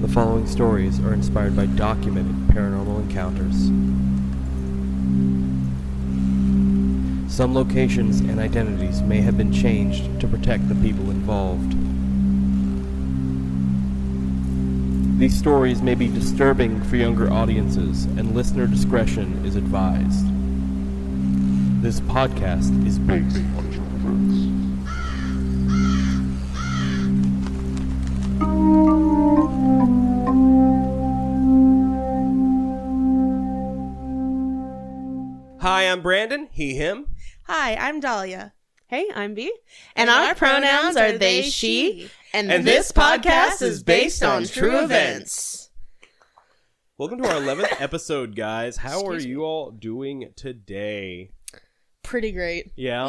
The following stories are inspired by documented paranormal encounters. Some locations and identities may have been changed to protect the people involved. These stories may be disturbing for younger audiences, and listener discretion is advised. This podcast is based on true events. Hi, I'm Brandon, he, him. Hi, I'm Dalia. Hey, I'm B. And our pronouns are they, she. And this podcast is based on true events. Welcome to our 11th episode, guys. How are you all doing today? Pretty great. Yeah?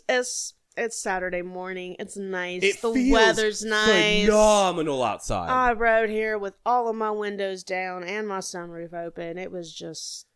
It's Saturday morning. It's nice. It the feels weather's nice. phenomenal outside. I rode here with all of my windows down and my sunroof open. It was just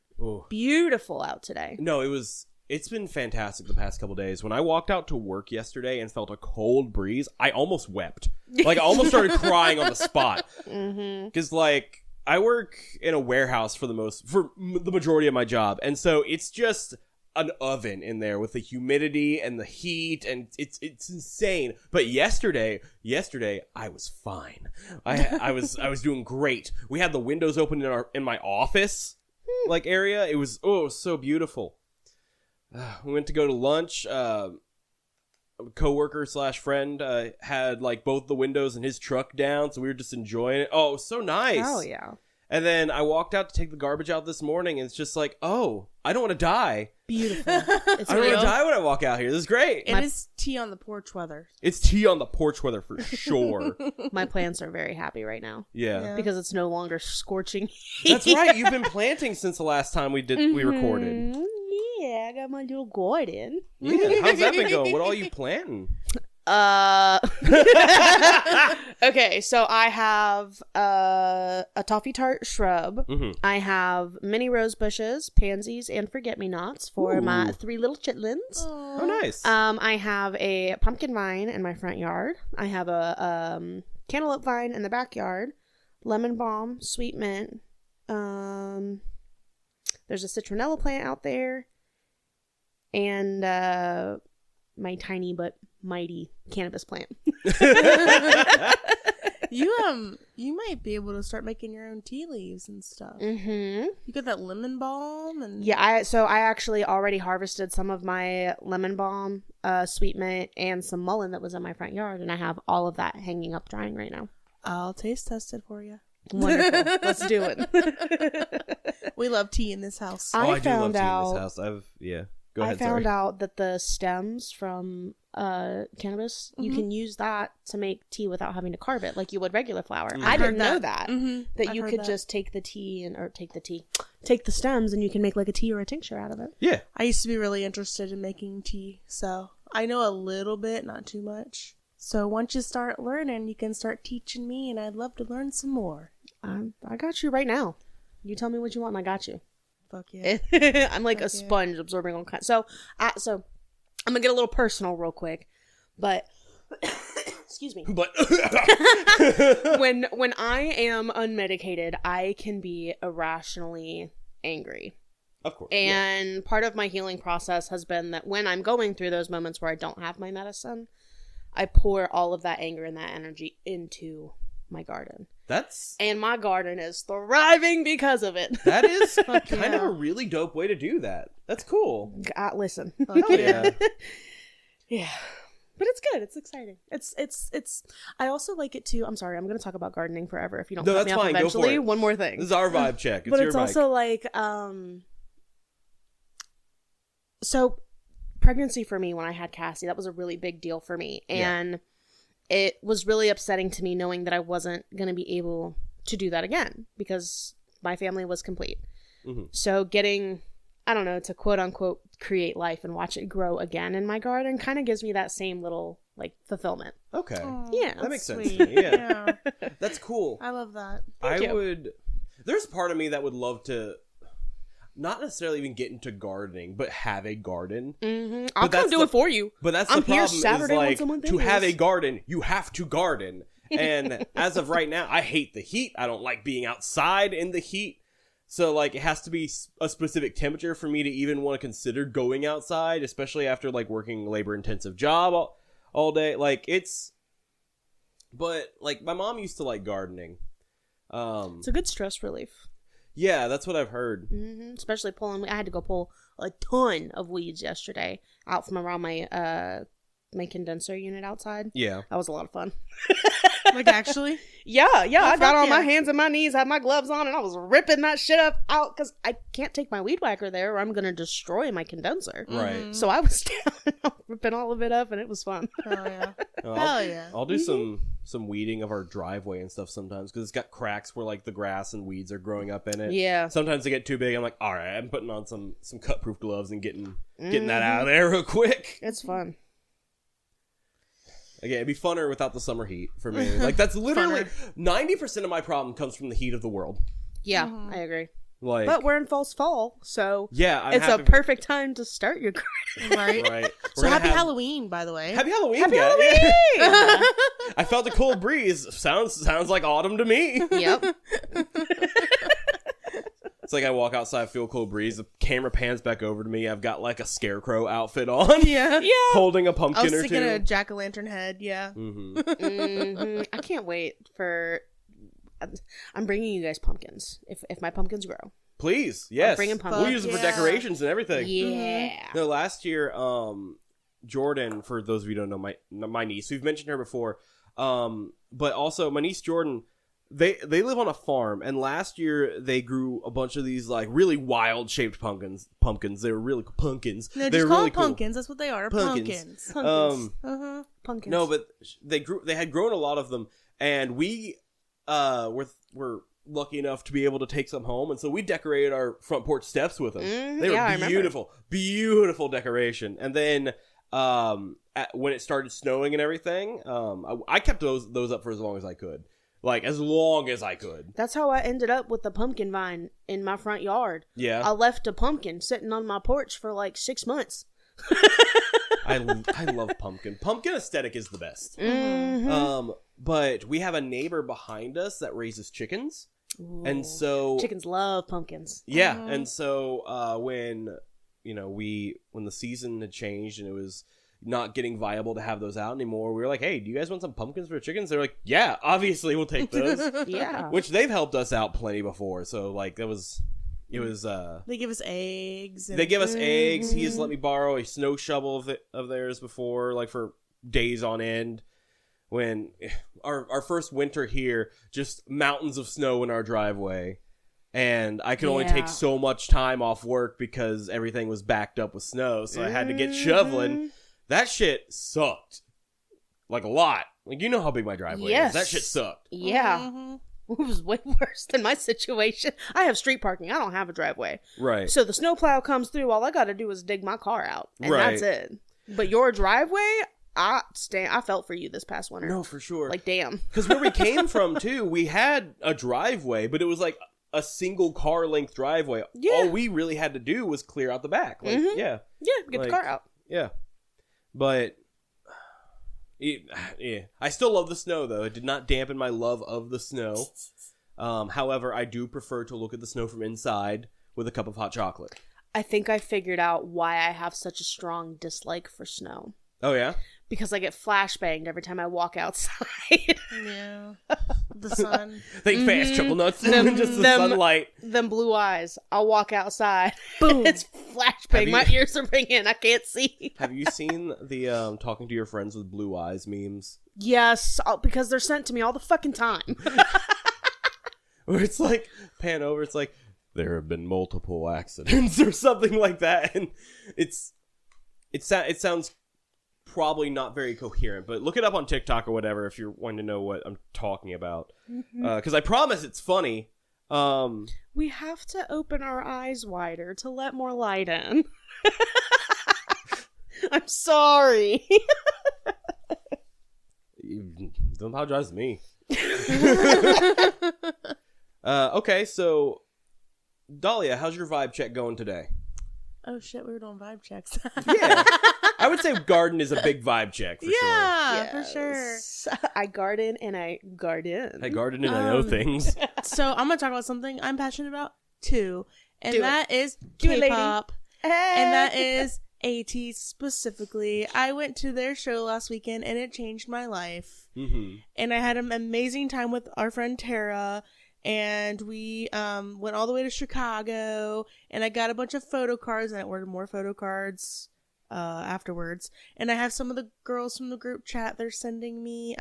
beautiful out today. No, it's been fantastic the past couple days. When I walked out to work yesterday and felt a cold breeze, I almost wept. Like, I almost started crying on the spot. Because, like, I work in a warehouse for the majority of my job. And so it's just an oven in there with the humidity and the heat, and it's insane. But yesterday I was fine. I was doing great. We had the windows open in my office like area. It was so beautiful. We went to go to lunch. A coworker / friend had like both the windows in his truck down, so we were just enjoying it. Oh, it was so nice. Oh yeah. And then I walked out to take the garbage out this morning, and it's just like, oh, I don't want to die. Beautiful. I don't want to die when I walk out here. This is great. It is tea on the porch weather. It's tea on the porch weather for sure. My plants are very happy right now. Yeah. Because it's no longer scorching heat. That's right. You've been planting since the last time we recorded. Yeah, I got my little garden. Yeah. How's that been going? What all you planting? Okay, so I have a toffee tart shrub. I have mini rose bushes, pansies, and forget-me-nots for my 3 little chitlins. Oh, nice. I have a pumpkin vine in my front yard. I have a cantaloupe vine in the backyard. Lemon balm, sweet mint. There's a citronella plant out there. And my tiny but mighty cannabis plant. You might be able to start making your own tea leaves and stuff. You got that lemon balm and yeah. I actually already harvested some of my lemon balm, sweet mint, and some mullein that was in my front yard, and I have all of that hanging up drying right now. I'll taste test it for you. Wonderful. Let's do it. We love tea in this house. I do love tea in this house. Go ahead, I found out that the stems from cannabis, you can use that to make tea without having to carve it like you would regular flour. I didn't know that. That you could just take the stems and you can make like a tea or a tincture out of it. Yeah. I used to be really interested in making tea, so I know a little bit, not too much. So once you start learning, you can start teaching me, and I'd love to learn some more. I got you right now. You tell me what you want and I got you. Fuck yeah. I'm like a sponge absorbing all kinds. So I'm gonna get a little personal real quick, but excuse me. But when I am unmedicated, I can be irrationally angry. Of course. And part of my healing process has been that when I'm going through those moments where I don't have my medicine, I pour all of that anger and that energy into my garden. And my garden is thriving because of it. That is kind of a really dope way to do that. That's cool. Listen. Oh, yeah. Yeah. But it's good. It's exciting. It's I also like it too. I'm sorry. I'm going to talk about gardening forever if you don't cut me off eventually. Go for it. One more thing. This is our vibe check. But it's also like so pregnancy for me when I had Cassie, that was a really big deal for me. And it was really upsetting to me knowing that I wasn't going to be able to do that again because my family was complete. So getting, I don't know, to quote unquote create life and watch it grow again in my garden kind of gives me that same little like fulfillment. Okay. Aww, yeah. That makes sense to me. Yeah. That's cool. I love that. There's part of me that would love to not necessarily even get into gardening, but have a garden. I'll come do it for you. But that's I'm the problem. here Saturday is when like, someone to have a garden, you have to garden. And as of right now, I hate the heat. I don't like being outside in the heat. So, like, it has to be a specific temperature for me to even want to consider going outside, especially after, like, working a labor-intensive job all day. Like, it's... But, like, my mom used to like gardening. It's a good stress relief. Yeah, that's what I've heard. Mm-hmm. Especially I had to go pull a ton of weeds yesterday out from around my condenser unit outside. Yeah. That was a lot of fun. Like, actually? Yeah. I got on my yeah. hands and my knees, had my gloves on, and I was ripping that shit up out because I can't take my weed whacker there or I'm going to destroy my condenser. Right. So I was down and I was ripping all of it up, and it was fun. Oh, yeah. Hell yeah. I'll do some weeding of our driveway and stuff sometimes because it's got cracks where, like, the grass and weeds are growing up in it. Yeah. Sometimes they get too big. I'm like, all right, I'm putting on some cut-proof gloves and getting that out of there real quick. It's fun. Again, it'd be funner without the summer heat for me. Like, that's literally 90% of my problem comes from the heat of the world. Yeah, I agree. Like, But we're in false fall, so yeah, it's a perfect time to start your Right? Right. So happy Halloween, by the way. Happy Halloween, Happy guys. Halloween! I felt a cold breeze. Sounds like autumn to me. Yep. It's like I walk outside, feel a cold breeze. The camera pans back over to me. I've got like a scarecrow outfit on. Yeah. Holding a I pumpkin was or thinking two. a jack-o'-lantern head, yeah. I can't wait for... I'm bringing you guys pumpkins, if my pumpkins grow. Please, yes. bringing pumpkins. We'll use them for decorations and everything. Yeah. No, last year, Jordan, for those of you who don't know, my niece, we've mentioned her before, but also my niece Jordan, they live on a farm, and last year they grew a bunch of these like really wild shaped pumpkins. They were really pumpkins. No, they just were call really them pumpkins. That's what they are. Pumpkins. Pumpkins. Pumpkins. No, but they had grown a lot of them, and we were lucky enough to be able to take some home, and so we decorated our front porch steps with them. They were beautiful decoration. And then when it started snowing and everything, I kept those up for as long as I could. Like, as long as I could. That's how I ended up with the pumpkin vine in my front yard. Yeah. I left a pumpkin sitting on my porch for like 6 months. I love pumpkin. Pumpkin aesthetic is the best. Mm-hmm. But we have a neighbor behind us that raises chickens. Ooh. And so... Chickens love pumpkins. Yeah. And so when the season had changed and it was not getting viable to have those out anymore, we were like, hey, do you guys want some pumpkins for chickens? They're like, yeah, obviously we'll take those. Yeah. Which they've helped us out plenty before. So like it was they give us eggs. They give us eggs. He has let me borrow a snow shovel of theirs before, like for days on end. When our first winter here, just mountains of snow in our driveway. And I could only take so much time off work because everything was backed up with snow. So I had to get shoveling. That shit sucked. Like, a lot. Like, you know how big my driveway is. That shit sucked. Yeah. It was way worse than my situation. I have street parking. I don't have a driveway. Right. So the snowplow comes through. All I got to do is dig my car out. And right. that's it. But your driveway, I felt for you this past winter. No, for sure. Like, damn. Because where we came from, too, we had a driveway, but it was like a single car length driveway. Yeah. All we really had to do was clear out the back. Like, Yeah, get the car out. Yeah. But, yeah. I still love the snow, though. It did not dampen my love of the snow. However, I do prefer to look at the snow from inside with a cup of hot chocolate. I think I figured out why I have such a strong dislike for snow. Oh, yeah? Because I get flashbanged every time I walk outside. Yeah. The sun. Think fast, chuckle nuts. Just the sunlight. Them blue eyes. I'll walk outside. Boom. It's flashbang. My ears are ringing. I can't see. Have you seen the talking to your friends with blue eyes memes? Yes, because they're sent to me all the fucking time. Where it's like, pan over, it's like, there have been multiple accidents or something like that. And it sounds probably not very coherent, but look it up on TikTok or whatever if you're wanting to know what I'm talking about. Because I promise it's funny. We have to open our eyes wider to let more light in. I'm sorry. Don't apologize to me. Okay, so Dalia, how's your vibe check going today? Oh shit, we were doing vibe checks. Yeah. I would say garden is a big vibe check for sure. Yeah, for sure. I garden and I garden. I garden and I know things. So I'm gonna talk about something I'm passionate about too, and Do that is Do it, lady. K-pop, and that is ATEEZ specifically. I went to their show last weekend, and it changed my life. Mm-hmm. And I had an amazing time with our friend Tara, and we went all the way to Chicago, and I got a bunch of photo cards, and I ordered more photo cards afterwards. And I have some of the girls from the group chat, they're sending me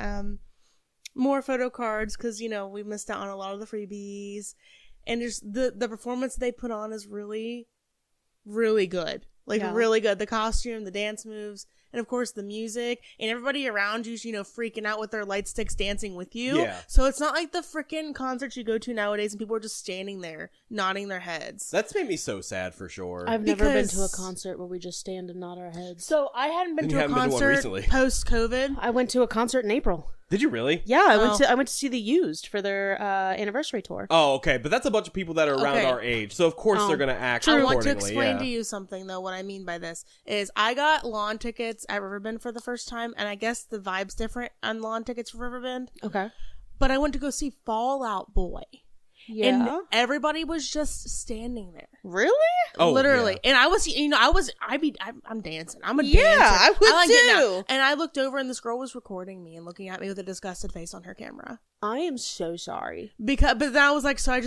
more photo cards because, you know, we missed out on a lot of the freebies. And just the performance they put on is really, really good. Like, really good. The costume, the dance moves, and of course the music, and everybody around you, you know, freaking out with their light sticks dancing with you. Yeah. So it's not like the freaking concerts you go to nowadays and people are just standing there nodding their heads. That's made me so sad for sure. I've never been Because- to a concert where we just stand and nod our heads. So I hadn't been And to you a haven't been to one concert recently. post-COVID. I went to a concert in April. Did you really? Yeah, I went to see the Used for their anniversary tour. Oh, okay. But that's a bunch of people that are around Okay. our age. So, of course, they're going to act I accordingly. want to explain yeah. to you something, though. What I mean by this is I got lawn tickets at Riverbend for the first time, and I guess the vibe's different on lawn tickets for Riverbend. Okay. But I went to go see Fall Out Boy. Yeah. And everybody was just standing there. Really? Oh, Literally. yeah. And I was, you know, I'm dancing. I'm a Yeah, dancer. I would like getting too. out. And I looked over and this girl was recording me and looking at me with a disgusted face on her camera. I am so sorry. But then I was like, so I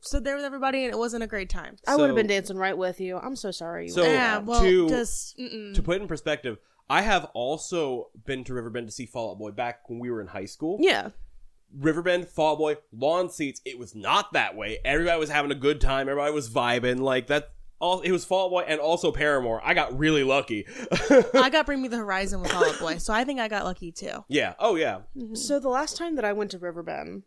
stood there with everybody and it wasn't a great time. I would have So- been dancing right with you. I'm so sorry. So- Yeah, well, to- just, To put it in perspective, I have also been to Riverbend to see Fall Out Boy back when we were in high school. Yeah. Riverbend, Fall Out Boy, lawn seats. It was not that way. Everybody was having a good time. Everybody was vibing. Like that. It was Fall Out Boy and also Paramore. I got really lucky. I got Bring Me the Horizon with Fall Out Boy, so I think I got lucky too. Yeah. Oh yeah. So the last time that I went to Riverbend,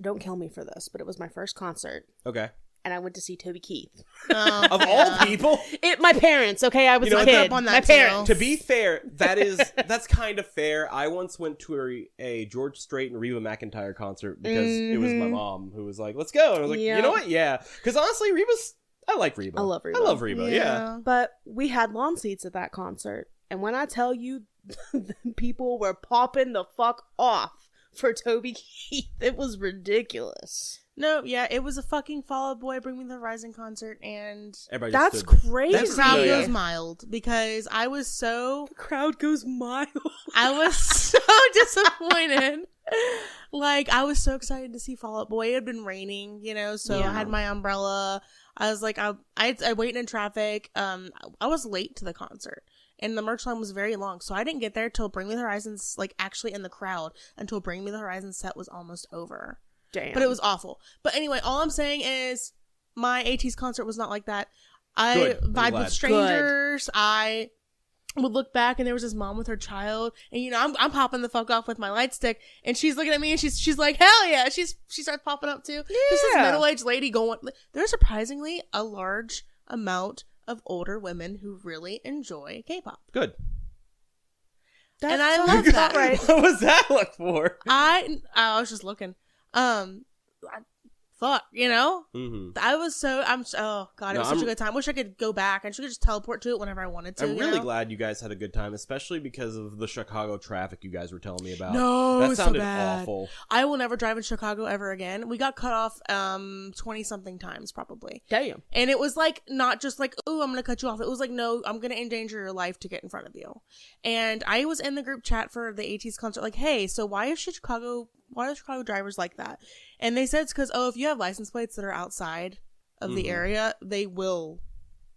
don't kill me for this, but it was my first concert, Okay. and I went to see Toby Keith. Of all people. My parents, okay? I was You know, a I grew kid. up on that My too. parents. To be fair, that's kind of fair. I once went to a George Strait and Reba McEntire concert because it was my mom who was like, "Let's go," and I was like, Yeah. "You know what? Yeah." Because honestly, I like Reba. I love Reba. I love Reba. Yeah. But we had lawn seats at that concert, and when I tell you, the people were popping the fuck off for Toby Keith. It was ridiculous. No, yeah, it was a fucking Fall Out Boy Bring Me the Horizon concert, and Everybody That's just stood there. crazy. the crowd Yeah. goes mild because I was so The crowd goes mild. I was so disappointed. Like, I was so excited to see Fall Out Boy. It had been raining, you know, so I Yeah. had my umbrella. I was like, I waited in traffic. I was late to the concert, and the merch line was very long, so I didn't get there till Bring Me the Horizon's, like, actually in the crowd until Bring Me the Horizon set was almost over. Damn. But it was awful. But anyway, all I'm saying is my ATEEZ concert was not like that. I Good. I'm vibed glad. with strangers. I would look back and there was this mom with her child, and you know I'm popping the fuck off with my light stick, and she's looking at me and she's like, hell yeah, she starts popping up too. There's this Yeah. middle-aged lady going. There's surprisingly a large amount of older women who really enjoy K-pop, Good. and I love that. right. What was that look for? I was just looking. Fuck, you know. Mm-hmm. Oh god, it was such a good time. Wish I could go back and she could just teleport to it whenever I wanted to. I'm you really know? glad you guys had a good time, especially because of the Chicago traffic you guys were telling me about. No, that it's so sounded bad. awful. I will never drive in Chicago ever again. We got cut off 20 something times probably. Damn. And it was like not just like, oh, I'm gonna cut you off. It was like, no, I'm gonna endanger your life to get in front of you. And I was in the group chat for the ATEEZ concert, like, hey, so why are Chicago drivers like that? And they said it's because, if you have license plates that are outside of the area, they will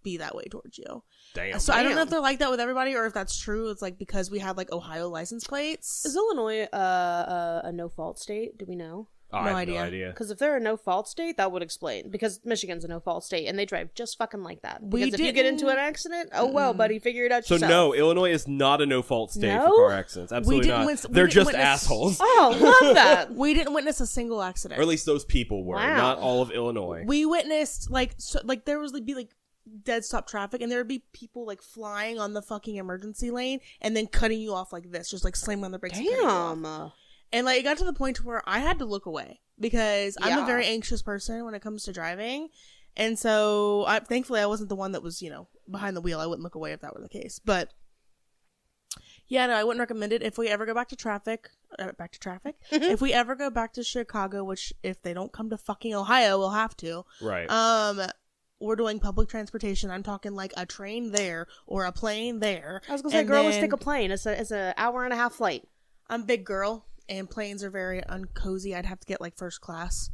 be that way towards you. Damn. So I don't know if they're like that with everybody or if that's true. It's like because we have like Ohio license plates. Is Illinois a no-fault state? Do we know? Oh, I no have idea. No idea. Because if they're a no-fault state, that would explain. Because Michigan's a no-fault state, and they drive just fucking like that. We Because if you get into an accident, oh well, buddy, figure it out So yourself. no, Illinois is not a no-fault state No? for car accidents. Absolutely didn't not. witness- we They're didn't just witness- assholes. Oh, love that. We didn't witness a single accident. Or at least those people were, Wow. not all of Illinois. We witnessed like there was be like dead stop traffic and there would be people like flying on the fucking emergency lane and then cutting you off like this, just like slamming on the brakes. And cutting you off. Damn. And like it got to the point where I had to look away because I'm Yeah. a very anxious person when it comes to driving. And so, thankfully, I wasn't the one that was, behind the wheel. I wouldn't look away if that were the case. But, yeah, no, I wouldn't recommend it. If we ever go back to traffic, if we ever go back to Chicago, which if they don't come to fucking Ohio, we'll have to. Right. We're doing public transportation. I'm talking like a train there or a plane there. I was going to say, girl, let's take a plane. It's an hour and a half flight. I'm a big girl, and planes are very uncozy. I'd have to get like first class,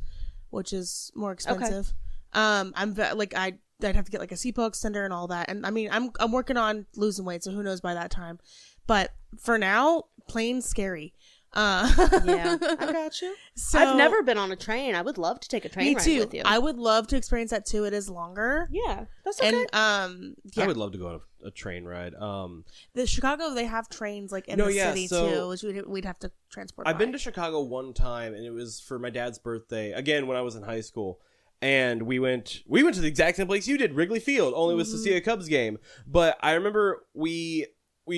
which is more expensive. Okay. I'd have to get like a seatbelt extender and all that. And I mean, I'm working on losing weight, so who knows by that time. But for now, plane's scary. Yeah, I got you. So, I've never been on a train. I would love to take a train ride with you. I would love to experience that too. It is longer. Yeah, that's okay. And I would love to go on a train ride. The Chicago, they have trains like in the city too, which we'd have to transport. I've been to Chicago one time, and it was for my dad's birthday. Again, when I was in high school. And we went to the exact same place you did, Wrigley Field, only it was to see a Cubs game. But I remember we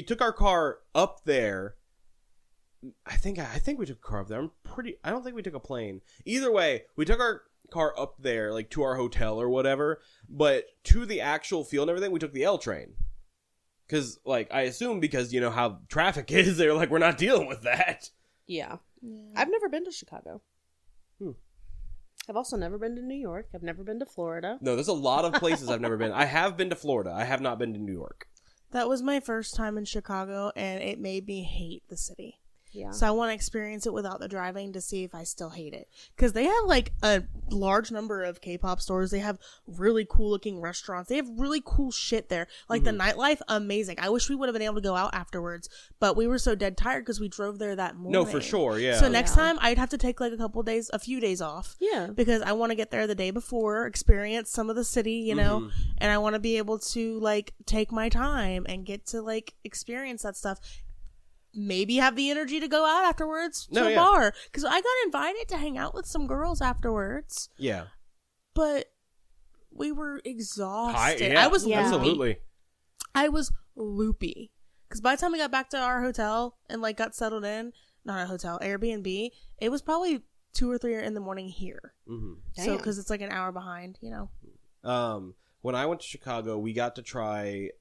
took our car up there. I think we took a car up there. I don't think we took a plane. Either way, we took our car up there, like to our hotel or whatever. But to the actual field and everything, we took the L train. Because, like, I assume because you know how traffic is, they're like, we're not dealing with that. Yeah. I've never been to Chicago. I've also never been to New York. I've never been to Florida. No, there's a lot of places I've never been. I have been to Florida. I have not been to New York. That was my first time in Chicago, and it made me hate the city. Yeah. So I want to experience it without the driving to see if I still hate it. Because they have like a large number of K-pop stores. They have really cool looking restaurants. They have really cool shit there. Like the nightlife, amazing. I wish we would have been able to go out afterwards, but we were so dead tired because we drove there that morning. No, for sure, yeah. So next time I'd have to take like a few days off. Yeah. Because I want to get there the day before, experience some of the city, you know, and I want to be able to like take my time and get to like experience that stuff. Maybe have the energy to go out afterwards to a bar. Because I got invited to hang out with some girls afterwards. Yeah. But we were exhausted. I was absolutely. I was loopy. Because by the time we got back to our hotel and like got settled in, not a hotel, Airbnb, it was probably 2 or 3 in the morning here. So because it's like an hour behind, you know. When I went to Chicago, we got to try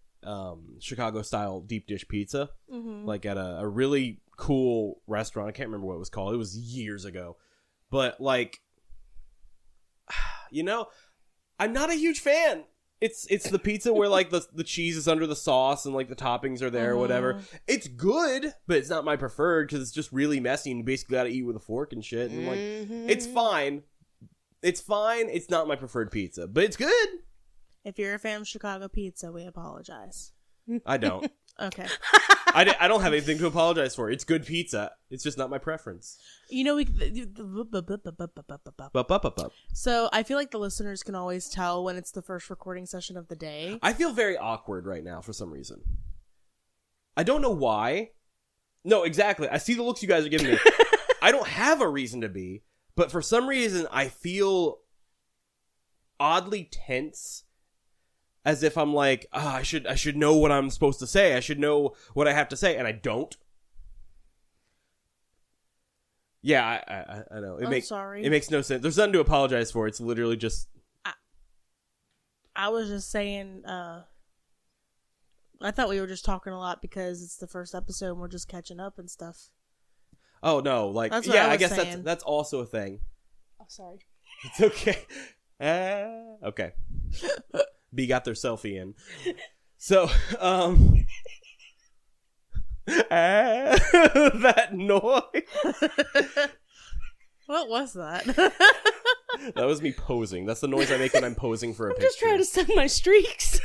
Chicago style deep dish pizza, like at a really cool restaurant. I can't remember what it was called. It was years ago, but like, you know, I'm not a huge fan. It's the pizza where like the cheese is under the sauce and like the toppings are there or whatever. It's good, but it's not my preferred because it's just really messy and you basically got to eat with a fork and shit. And like, it's fine. It's fine. It's not my preferred pizza, but it's good. If you're a fan of Chicago pizza, we apologize. I don't. Okay. I don't have anything to apologize for. It's good pizza. It's just not my preference. You know, so I feel like the listeners can always tell when it's the first recording session of the day. I feel very awkward right now for some reason. I don't know why. No, exactly. I see the looks you guys are giving me. I don't have a reason to be, but for some reason I feel oddly tense. As if I'm like, I should know what I'm supposed to say. I should know what I have to say, and I don't. Yeah, I know. I'm sorry. It makes no sense. There's nothing to apologize for. It's literally just... I was just saying, I thought we were just talking a lot because it's the first episode and we're just catching up and stuff. Oh, no. Like, that's what I guess saying. That's also a thing. Oh, sorry. It's okay. Okay. B got their selfie in. So, that noise. What was that? That was me posing. That's the noise I make when I'm posing for a picture. I'm just trying to send my streaks.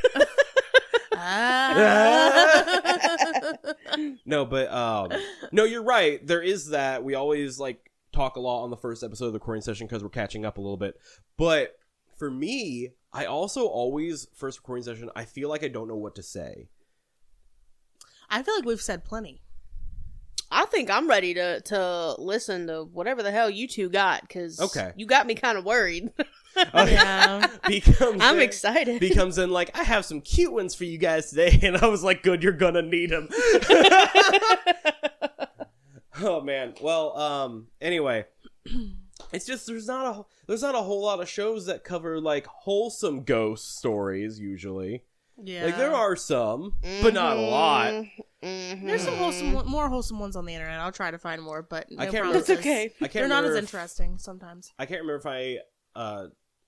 No, but, no, you're right. There is that. We always, like, talk a lot on the first episode of the recording session because we're catching up a little bit. But for me... I also always, first recording session, I feel like I don't know what to say. I feel like we've said plenty. I think I'm ready to listen to whatever the hell you two got, because you got me kind of worried. Yeah. I'm excited. B comes in like, I have some cute ones for you guys today, and I was like, good, you're gonna need them. Oh, man. Well, anyway. It's just there's not a whole lot of shows that cover like wholesome ghost stories usually. Yeah. Like there are some, but not a lot. Mm-hmm. There's some more wholesome ones on the internet. I'll try to find more, but no I can't promises. That's okay. I can't They're not as remember interesting sometimes. I can't remember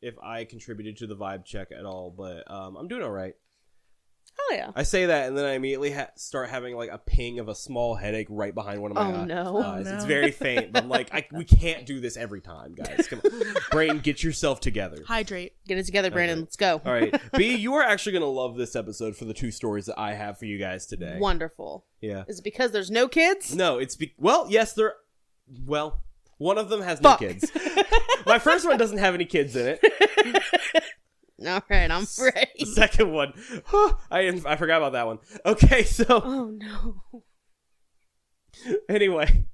if I contributed to the vibe check at all, but I'm doing all right. Oh yeah. I say that, and then I immediately start having like a ping of a small headache right behind one of my eyes. Oh, no. It's very faint, but I'm like, we can't do this every time, guys. Come on. Brain, get yourself together. Hydrate. Get it together, Brandon. Okay. Let's go. All right. B, you are actually going to love this episode for the 2 stories that I have for you guys today. Wonderful. Yeah. Is it because there's no kids? No, yes, one of them has no kids. My first one doesn't have any kids in it. All right, I'm ready. The second one, I forgot about that one. Okay, so Oh no. anyway,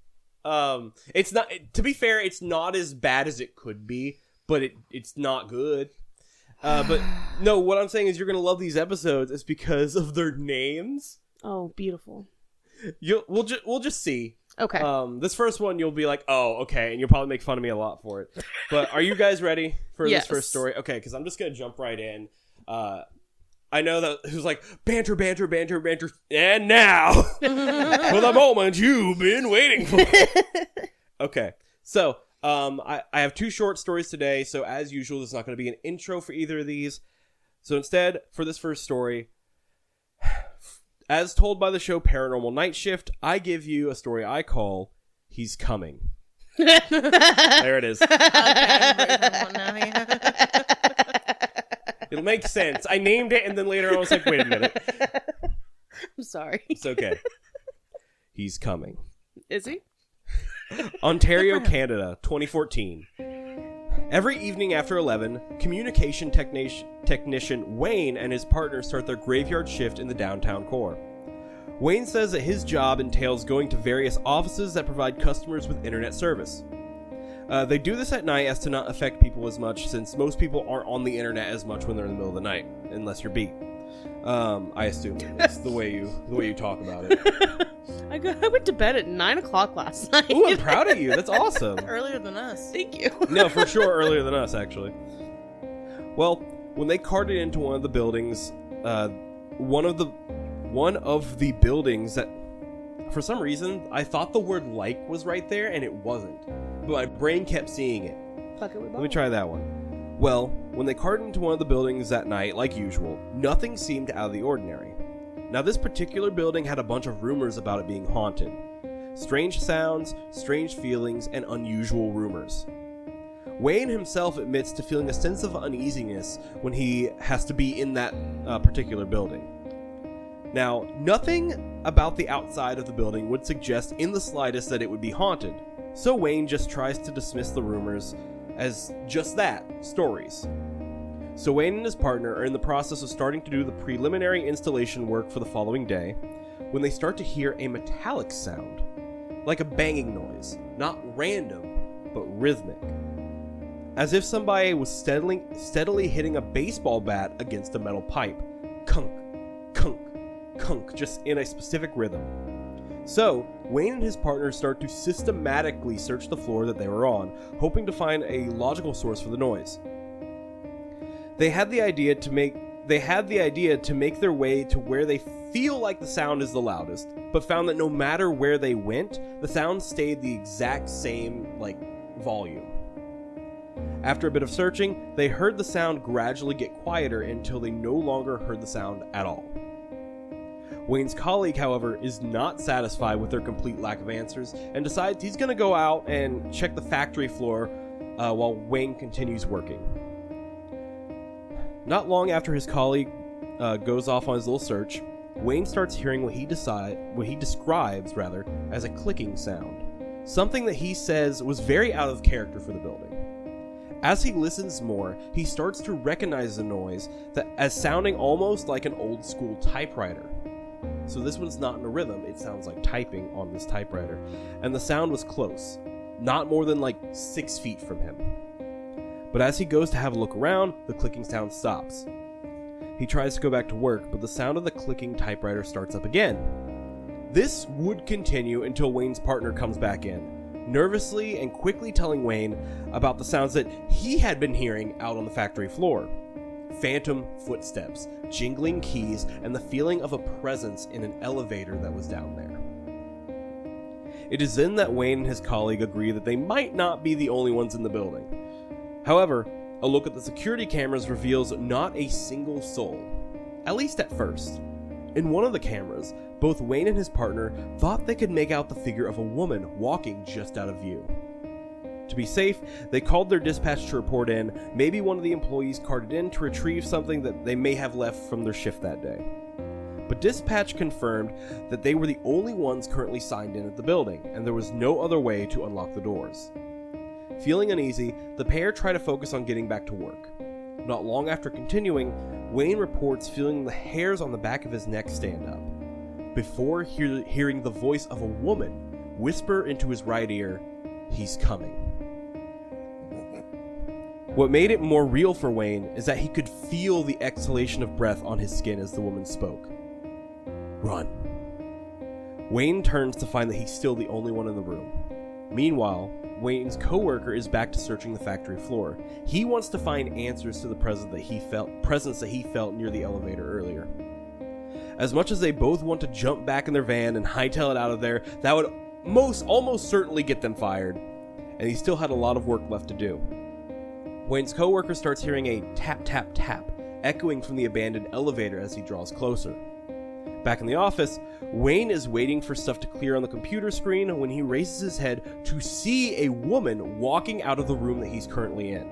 it's not. To be fair, it's not as bad as it could be, but it's not good. But no, what I'm saying is you're gonna love these episodes. Is because of their names. Oh, beautiful. We'll just see. Okay. This first one you'll be like, oh, okay, and you'll probably make fun of me a lot for it. But are you guys ready for Yes. this first story? Okay, because I'm just gonna jump right in. I know that it was like banter, and now for the moment you've been waiting for. Okay, so I have 2 short stories today. So as usual, there's not going to be an intro for either of these. So instead, for this first story, as told by the show Paranormal Night Shift, I give you a story I call "He's Coming." There it is. It'll make sense. I named it, and then later I was like, wait a minute. I'm sorry. It's okay. He's coming. Is he? Ontario, Canada, 2014. Every evening after 11, communication technician Wayne and his partner start their graveyard shift in the downtown core. Wayne says that his job entails going to various offices that provide customers with internet service. They do this at night as to not affect people as much, since most people aren't on the internet as much when they're in the middle of the night, unless you're beat. I assume it's the way you talk about it. I went to bed at 9 o'clock last night. Ooh, I'm proud of you. That's awesome. Earlier than us. Thank you. No, for sure earlier than us, actually. Well, when they carted into one of the buildings, one of the buildings that, for some reason, I thought the word "like" was right there, and it wasn't. But my brain kept seeing it. Fuck it with Let me try that one. Well, when they carted into one of the buildings that night, like usual, nothing seemed out of the ordinary. Now, this particular building had a bunch of rumors about it being haunted. Strange sounds, strange feelings, and unusual rumors. Wayne himself admits to feeling a sense of uneasiness when he has to be in that particular building. Now, nothing about the outside of the building would suggest in the slightest that it would be haunted, so Wayne just tries to dismiss the rumors as just that, stories. So Wayne and his partner are in the process of starting to do the preliminary installation work for the following day, when they start to hear a metallic sound, like a banging noise, not random, but rhythmic. As if somebody was steadily hitting a baseball bat against a metal pipe. Kunk, kunk, kunk, just in a specific rhythm. So, Wayne and his partner start to systematically search the floor that they were on, hoping to find a logical source for the noise. They had the idea to make their way to where they feel like the sound is the loudest, but found that no matter where they went, the sound stayed the exact same, volume. After a bit of searching, they heard the sound gradually get quieter until they no longer heard the sound at all. Wayne's colleague, however, is not satisfied with their complete lack of answers and decides he's going to go out and check the factory floor while Wayne continues working. Not long after his colleague goes off on his little search, Wayne starts hearing what he describes as a clicking sound, something that he says was very out of character for the building. As he listens more, he starts to recognize the noise as sounding almost like an old school typewriter. So this one's not in a rhythm, it sounds like typing on this typewriter. And the sound was close, not more than 6 feet from him. But as he goes to have a look around, the clicking sound stops. He tries to go back to work, but the sound of the clicking typewriter starts up again. This would continue until Wayne's partner comes back in. nervously and quickly telling Wayne about the sounds that he had been hearing out on the factory floor. Phantom footsteps, jingling keys, and the feeling of a presence in an elevator that was down there. It is then that Wayne and his colleague agree that they might not be the only ones in the building. However, a look at the security cameras reveals not a single soul, at least at first. In one of the cameras, both Wayne and his partner thought they could make out the figure of a woman walking just out of view. To be safe, they called their dispatch to report in. Maybe one of the employees carted in to retrieve something that they may have left from their shift that day. But dispatch confirmed that they were the only ones currently signed in at the building, and there was no other way to unlock the doors. Feeling uneasy, the pair try to focus on getting back to work. Not long after continuing, Wayne reports feeling the hairs on the back of his neck stand up, before hearing the voice of a woman whisper into his right ear, "He's coming." What made it more real for Wayne is that he could feel the exhalation of breath on his skin as the woman spoke. "Run." Wayne turns to find that he's still the only one in the room. Meanwhile, Wayne's coworker is back to searching the factory floor. He wants to find answers to the presence that he felt near the elevator earlier. As much as they both want to jump back in their van and hightail it out of there, that would almost certainly get them fired, and he still had a lot of work left to do. Wayne's coworker starts hearing a tap tap tap echoing from the abandoned elevator as he draws closer. Back in the office, Wayne is waiting for stuff to clear on the computer screen when he raises his head to see a woman walking out of the room that he's currently in.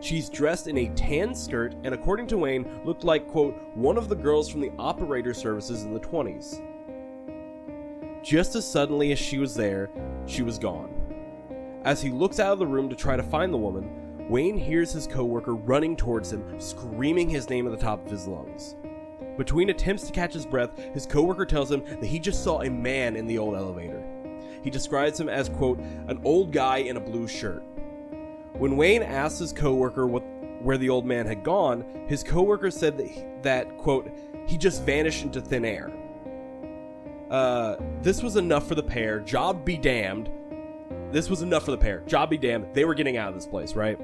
She's dressed in a tan skirt and, according to Wayne, looked like, quote, one of the girls from the operator services in the 20s. Just as suddenly as she was there, she was gone. As he looks out of the room to try to find the woman, Wayne hears his coworker running towards him, screaming his name at the top of his lungs. Between attempts to catch his breath, his coworker tells him that he just saw a man in the old elevator. He describes him as, quote, an old guy in a blue shirt. When Wayne asks his coworker where the old man had gone, his coworker said that quote, he just vanished into thin air. This was enough for the pair. Job be damned. They were getting out of this place, right?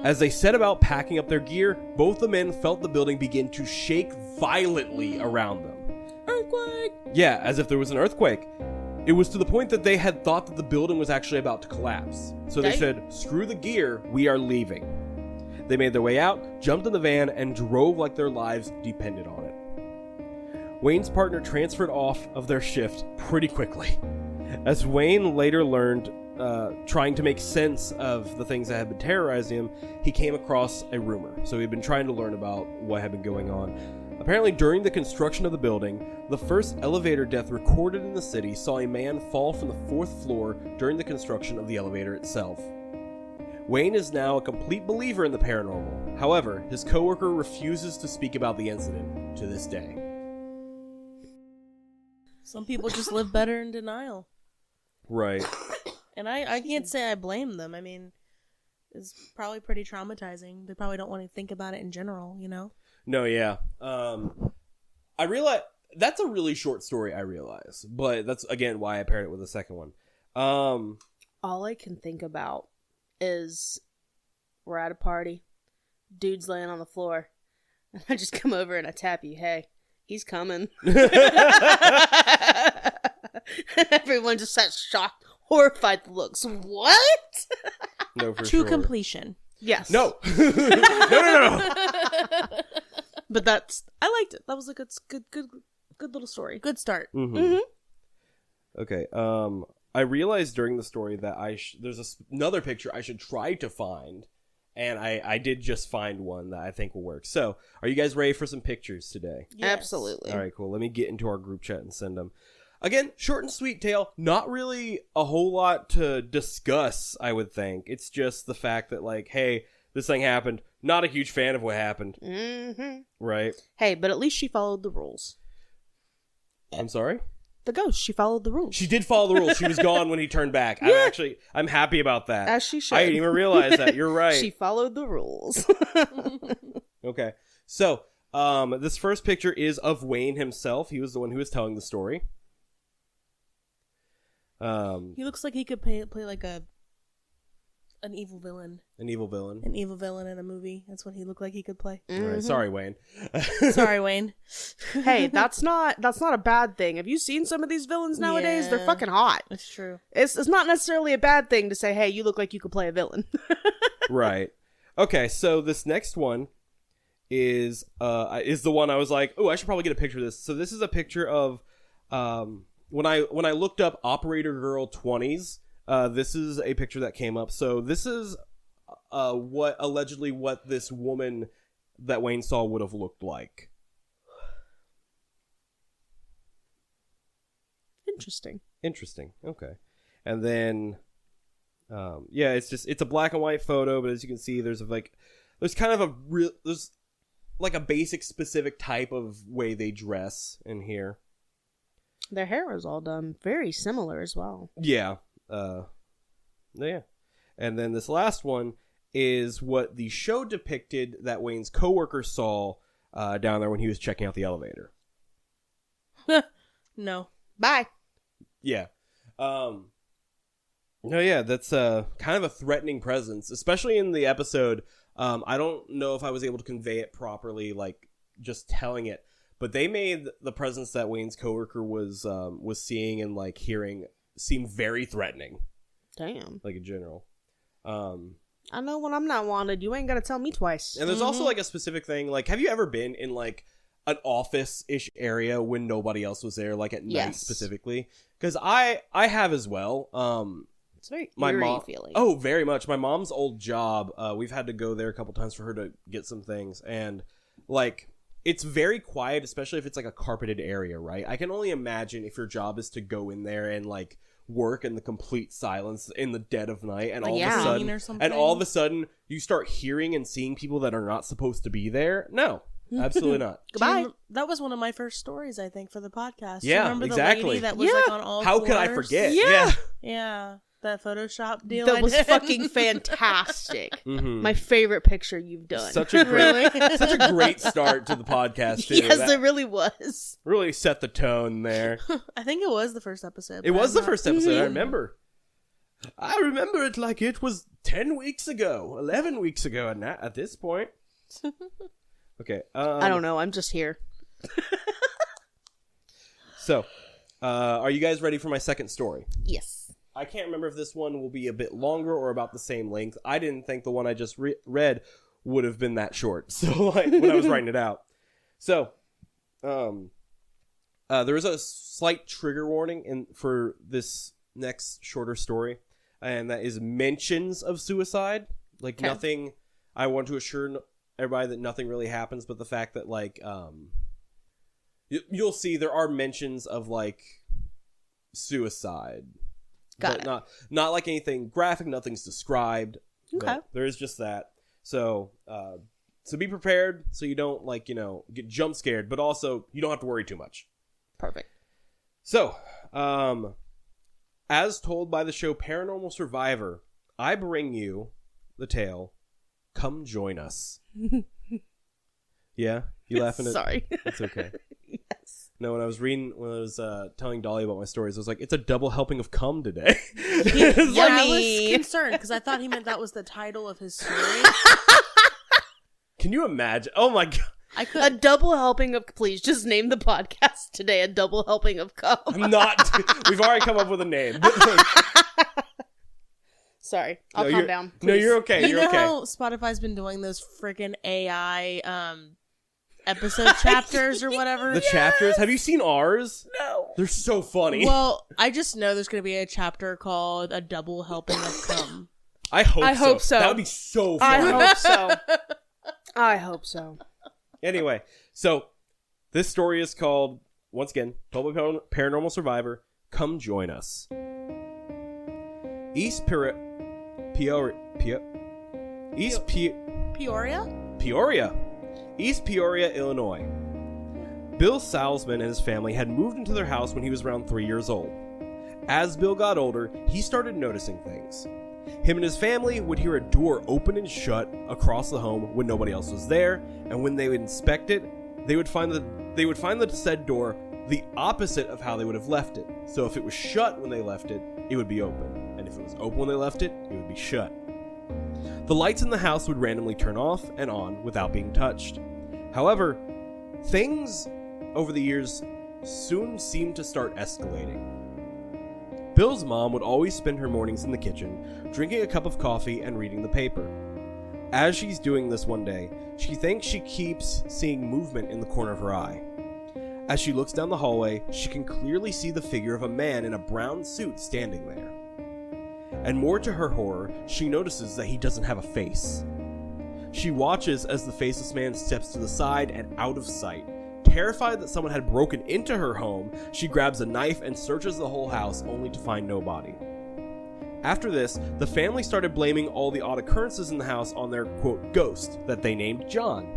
As they set about packing up their gear, both the men felt the building begin to shake violently around them. Earthquake! Yeah, as if there was an earthquake. It was to the point that they had thought that the building was actually about to collapse. So they said, screw the gear, we are leaving. They made their way out, jumped in the van, and drove like their lives depended on it. Wayne's partner transferred off of their shift pretty quickly. As Wayne later learned, trying to make sense of the things that had been terrorizing him, he came across a rumor. So he'd been trying to learn about what had been going on. Apparently, during the construction of the building, the first elevator death recorded in the city saw a man fall from the 4th floor during the construction of the elevator itself. Wayne is now a complete believer in the paranormal. However, his coworker refuses to speak about the incident to this day. Some people just live better in denial. Right. And I can't say I blame them. I mean, it's probably pretty traumatizing. They probably don't want to think about it in general, you know? No, yeah. I realize that's a really short story, I realize. But that's, again, why I paired it with the second one. All I can think about is we're at a party. Dude's laying on the floor. And I just come over and I tap you. Hey, he's coming. Everyone just sat shocked, horrified looks. What? No, for To sure. completion. Yes. No. No. But I liked it. That was a good little story. Good start. Mm-hmm. Okay. I realized during the story that there's another picture I should try to find, and I did just find one that I think will work. So, are you guys ready for some pictures today? Yes. Absolutely. All right, cool. Let me get into our group chat and send them. Again, short and sweet tale. Not really a whole lot to discuss, I would think. It's just the fact that, like, hey, this thing happened. Not a huge fan of what happened. Mm-hmm. Right? Hey, but at least she followed the rules. I'm sorry? The ghost, she followed the rules. She did follow the rules. She was gone when he turned back. Yeah. I'm happy about that. As she should. I didn't even realize that. You're right. She followed the rules. Okay. So, this first picture is of Wayne himself. He was the one who was telling the story. He looks like he could play like an evil villain. An evil villain. An evil villain in a movie. That's what he looked like he could play. Mm-hmm. All right, sorry, Wayne. Sorry, Wayne. Hey, that's not a bad thing. Have you seen some of these villains nowadays? Yeah. They're fucking hot. That's true. It's not necessarily a bad thing to say, hey, you look like you could play a villain. Right. Okay, so this next one is the one I was like, oh, I should probably get a picture of this. So this is a picture of when I looked up Operator Girl 20s. This is a picture that came up. So this is what this woman that Wayne saw would have looked like. Interesting. Okay. And then it's a black and white photo, but as you can see, there's kind of there's like a basic specific type of way they dress in here. Their hair was all done very similar as well. Yeah. Yeah. And then this last one is what the show depicted that Wayne's coworker saw down there when he was checking out the elevator. No. Bye. Yeah. No, yeah, that's kind of a threatening presence, especially in the episode. I don't know if I was able to convey it properly, like just telling it, but they made the presence that Wayne's coworker was seeing and like hearing seem very threatening. Damn. Like in general. I know when I'm not wanted. You ain't got to tell me twice. And there's also like a specific thing. Like, have you ever been in like an office-ish area when nobody else was there, like at night specifically? Because I have as well. It's very eerie feeling. Oh, very much. My mom's old job, we've had to go there a couple times for her to get some things. And like, it's very quiet, especially if it's like a carpeted area, right? I can only imagine if your job is to go in there and like work in the complete silence in the dead of night, and all of a sudden you start hearing and seeing people that are not supposed to be there. No, absolutely not. Goodbye. That was one of my first stories, I think, for the podcast. Yeah, remember exactly. The lady that was like on all How floors? could I forget? Yeah. That Photoshop deal that was fucking fantastic. Mm-hmm. My favorite picture you've done. Such a great start to the podcast too. Yes, it really was. Really set the tone there. I think it was the first episode. It was the first episode. I remember it like it was 10 weeks ago, 11 weeks ago at this point. Okay. I don't know. I'm just here. So, are you guys ready for my second story? Yes. I can't remember if this one will be a bit longer or about the same length. I didn't think the one I just read would have been that short. So, like, when I was writing it out. So, there is a slight trigger warning for this next shorter story, and that is mentions of suicide. Like, nothing. I want to assure everybody that nothing really happens, but the fact that, like, you'll see there are mentions of, like, suicide. Got but it. Not like anything graphic, nothing's described. Okay. There is just that. So be prepared so you don't, like, get jump scared, but also you don't have to worry too much. Perfect. So, as told by the show Paranormal Survivor, I bring you the tale, Come Join Us. Yeah? You laughing at? Sorry. It's okay. Yes. No, when I was telling Dalia about my stories, I was like, it's a double helping of cum today. Yeah, I was concerned because I thought he meant that was the title of his story. Can you imagine? Oh my God. A double helping of, please just name the podcast today, a double helping of cum. I'm not. We've already come up with a name. Sorry, I'll calm down. Please. No, you're okay. You know how Spotify's been doing those freaking AI episode chapters or whatever? The chapters? Have you seen ours? No. They're so funny. Well, I just know there's going to be a chapter called A Double Helping of Cum. I hope so. That would be so funny. I hope so. Anyway, so this story is called, once again, Public Paranormal Survivor, Come Join Us. Peoria? East Peoria, Illinois. Bill Salzman and his family had moved into their house when he was around 3 years old. As Bill got older, he started noticing things. Him and his family would hear a door open and shut across the home when nobody else was there, and when they would inspect it, they would find the said door the opposite of how they would have left it. So if it was shut when they left it, it would be open. And if it was open when they left it, it would be shut. The lights in the house would randomly turn off and on without being touched. However, things over the years soon seemed to start escalating. Bill's mom would always spend her mornings in the kitchen, drinking a cup of coffee and reading the paper. As she's doing this one day, she thinks she keeps seeing movement in the corner of her eye. As she looks down the hallway, she can clearly see the figure of a man in a brown suit standing there. And more to her horror, she notices that he doesn't have a face. She watches as the faceless man steps to the side and out of sight. Terrified that someone had broken into her home, she grabs a knife and searches the whole house only to find nobody. After this, the family started blaming all the odd occurrences in the house on their, quote, ghost that they named John.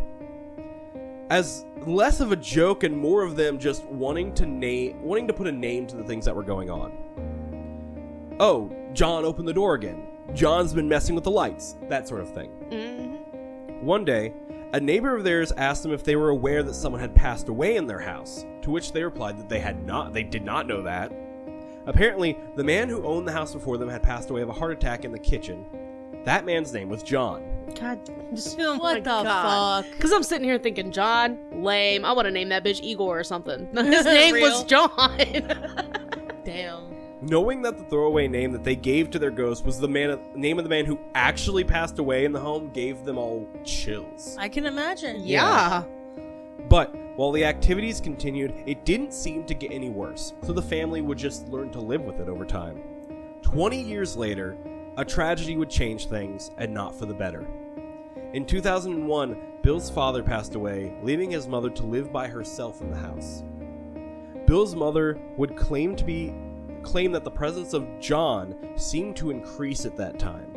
As less of a joke and more of them just wanting to put a name to the things that were going on. Oh, John opened the door again. John's been messing with the lights. That sort of thing. Mm-hmm. One day, a neighbor of theirs asked them if they were aware that someone had passed away in their house, to which they replied that they did not know that. Apparently, the man who owned the house before them had passed away of a heart attack in the kitchen. That man's name was John. God, What the fuck? Because I'm sitting here thinking, John, lame. I want to name that bitch Igor or something. His name was John. Damn. Knowing that the throwaway name that they gave to their ghost was the name of the man who actually passed away in the home gave them all chills. I can imagine. Yeah. But while the activities continued, it didn't seem to get any worse, so the family would just learn to live with it over time. 20 years later, a tragedy would change things, and not for the better. In 2001, Bill's father passed away, leaving his mother to live by herself in the house. Bill's mother would claim that the presence of John seemed to increase at that time.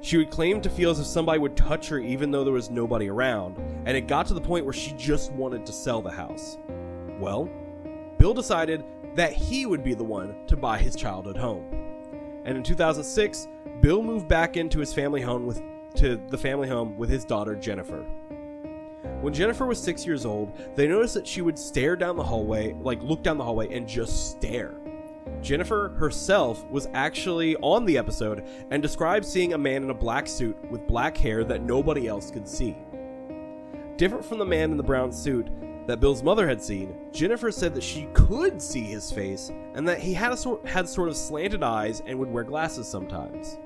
She would claim to feel as if somebody would touch her even though there was nobody around, and it got to the point where she just wanted to sell the house. Well, Bill decided that he would be the one to buy his childhood home. And in 2006, Bill moved back into his family home with his daughter Jennifer. When Jennifer was 6 years old, they noticed that she would look down the hallway and just stare. Jennifer herself was actually on the episode and described seeing a man in a black suit with black hair that nobody else could see. Different from the man in the brown suit that Bill's mother had seen, Jennifer said that she could see his face and that he had sort of slanted eyes and would wear glasses sometimes.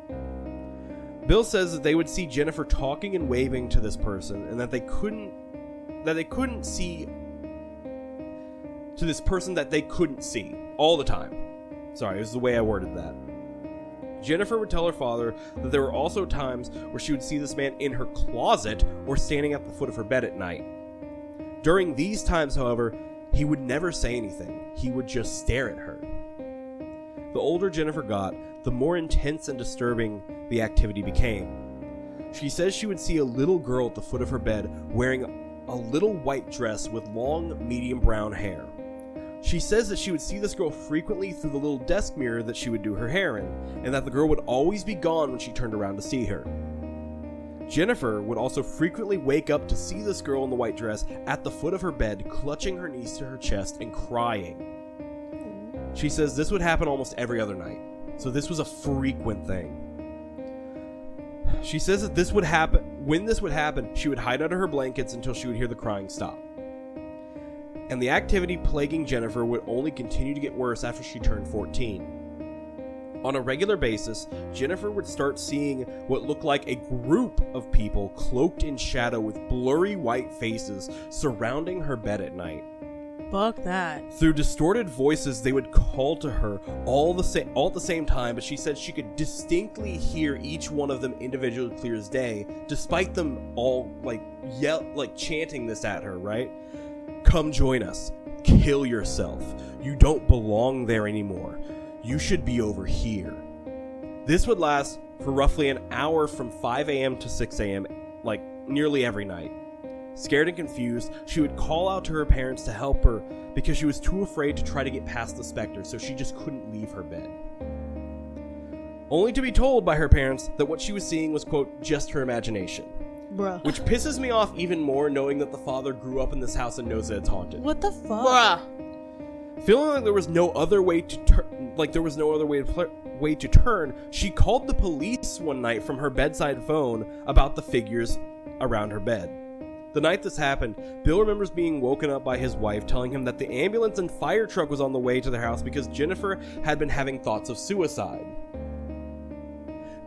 Bill says that they would see Jennifer talking and waving to this person and that they couldn't see to this person that they couldn't see all the time. Sorry, it was the way I worded that. Jennifer would tell her father that there were also times where she would see this man in her closet or standing at the foot of her bed at night. During these times, however, he would never say anything. He would just stare at her. The older Jennifer got, the more intense and disturbing the activity became. She says she would see a little girl at the foot of her bed wearing a little white dress with long, medium brown hair. She says that she would see this girl frequently through the little desk mirror that she would do her hair in, and that the girl would always be gone when she turned around to see her. Jennifer would also frequently wake up to see this girl in the white dress at the foot of her bed, clutching her knees to her chest and crying. She says this would happen almost every other night, so this was a frequent thing. She says that when this would happen, she would hide under her blankets until she would hear the crying stop. And the activity plaguing Jennifer would only continue to get worse after she turned 14. On a regular basis, Jennifer would start seeing what looked like a group of people cloaked in shadow with blurry white faces surrounding her bed at night. Fuck that. Through distorted voices, they would call to her all at the same time, but she said she could distinctly hear each one of them individually clear as day, despite them all chanting this at her, right? Come join us. Kill yourself. You don't belong there anymore. You should be over here. This would last for roughly an hour from 5 a.m. to 6 a.m., nearly every night. Scared and confused, she would call out to her parents to help her because she was too afraid to try to get past the specter, so she just couldn't leave her bed. Only to be told by her parents that what she was seeing was, quote, just her imagination. Bruh. Which pisses me off even more knowing that the father grew up in this house and knows that it's haunted. What the fuck? Bruh. Feeling like there was no other way to turn, she called the police one night from her bedside phone about the figures around her bed. The night this happened, Bill remembers being woken up by his wife telling him that the ambulance and fire truck was on the way to their house because Jennifer had been having thoughts of suicide.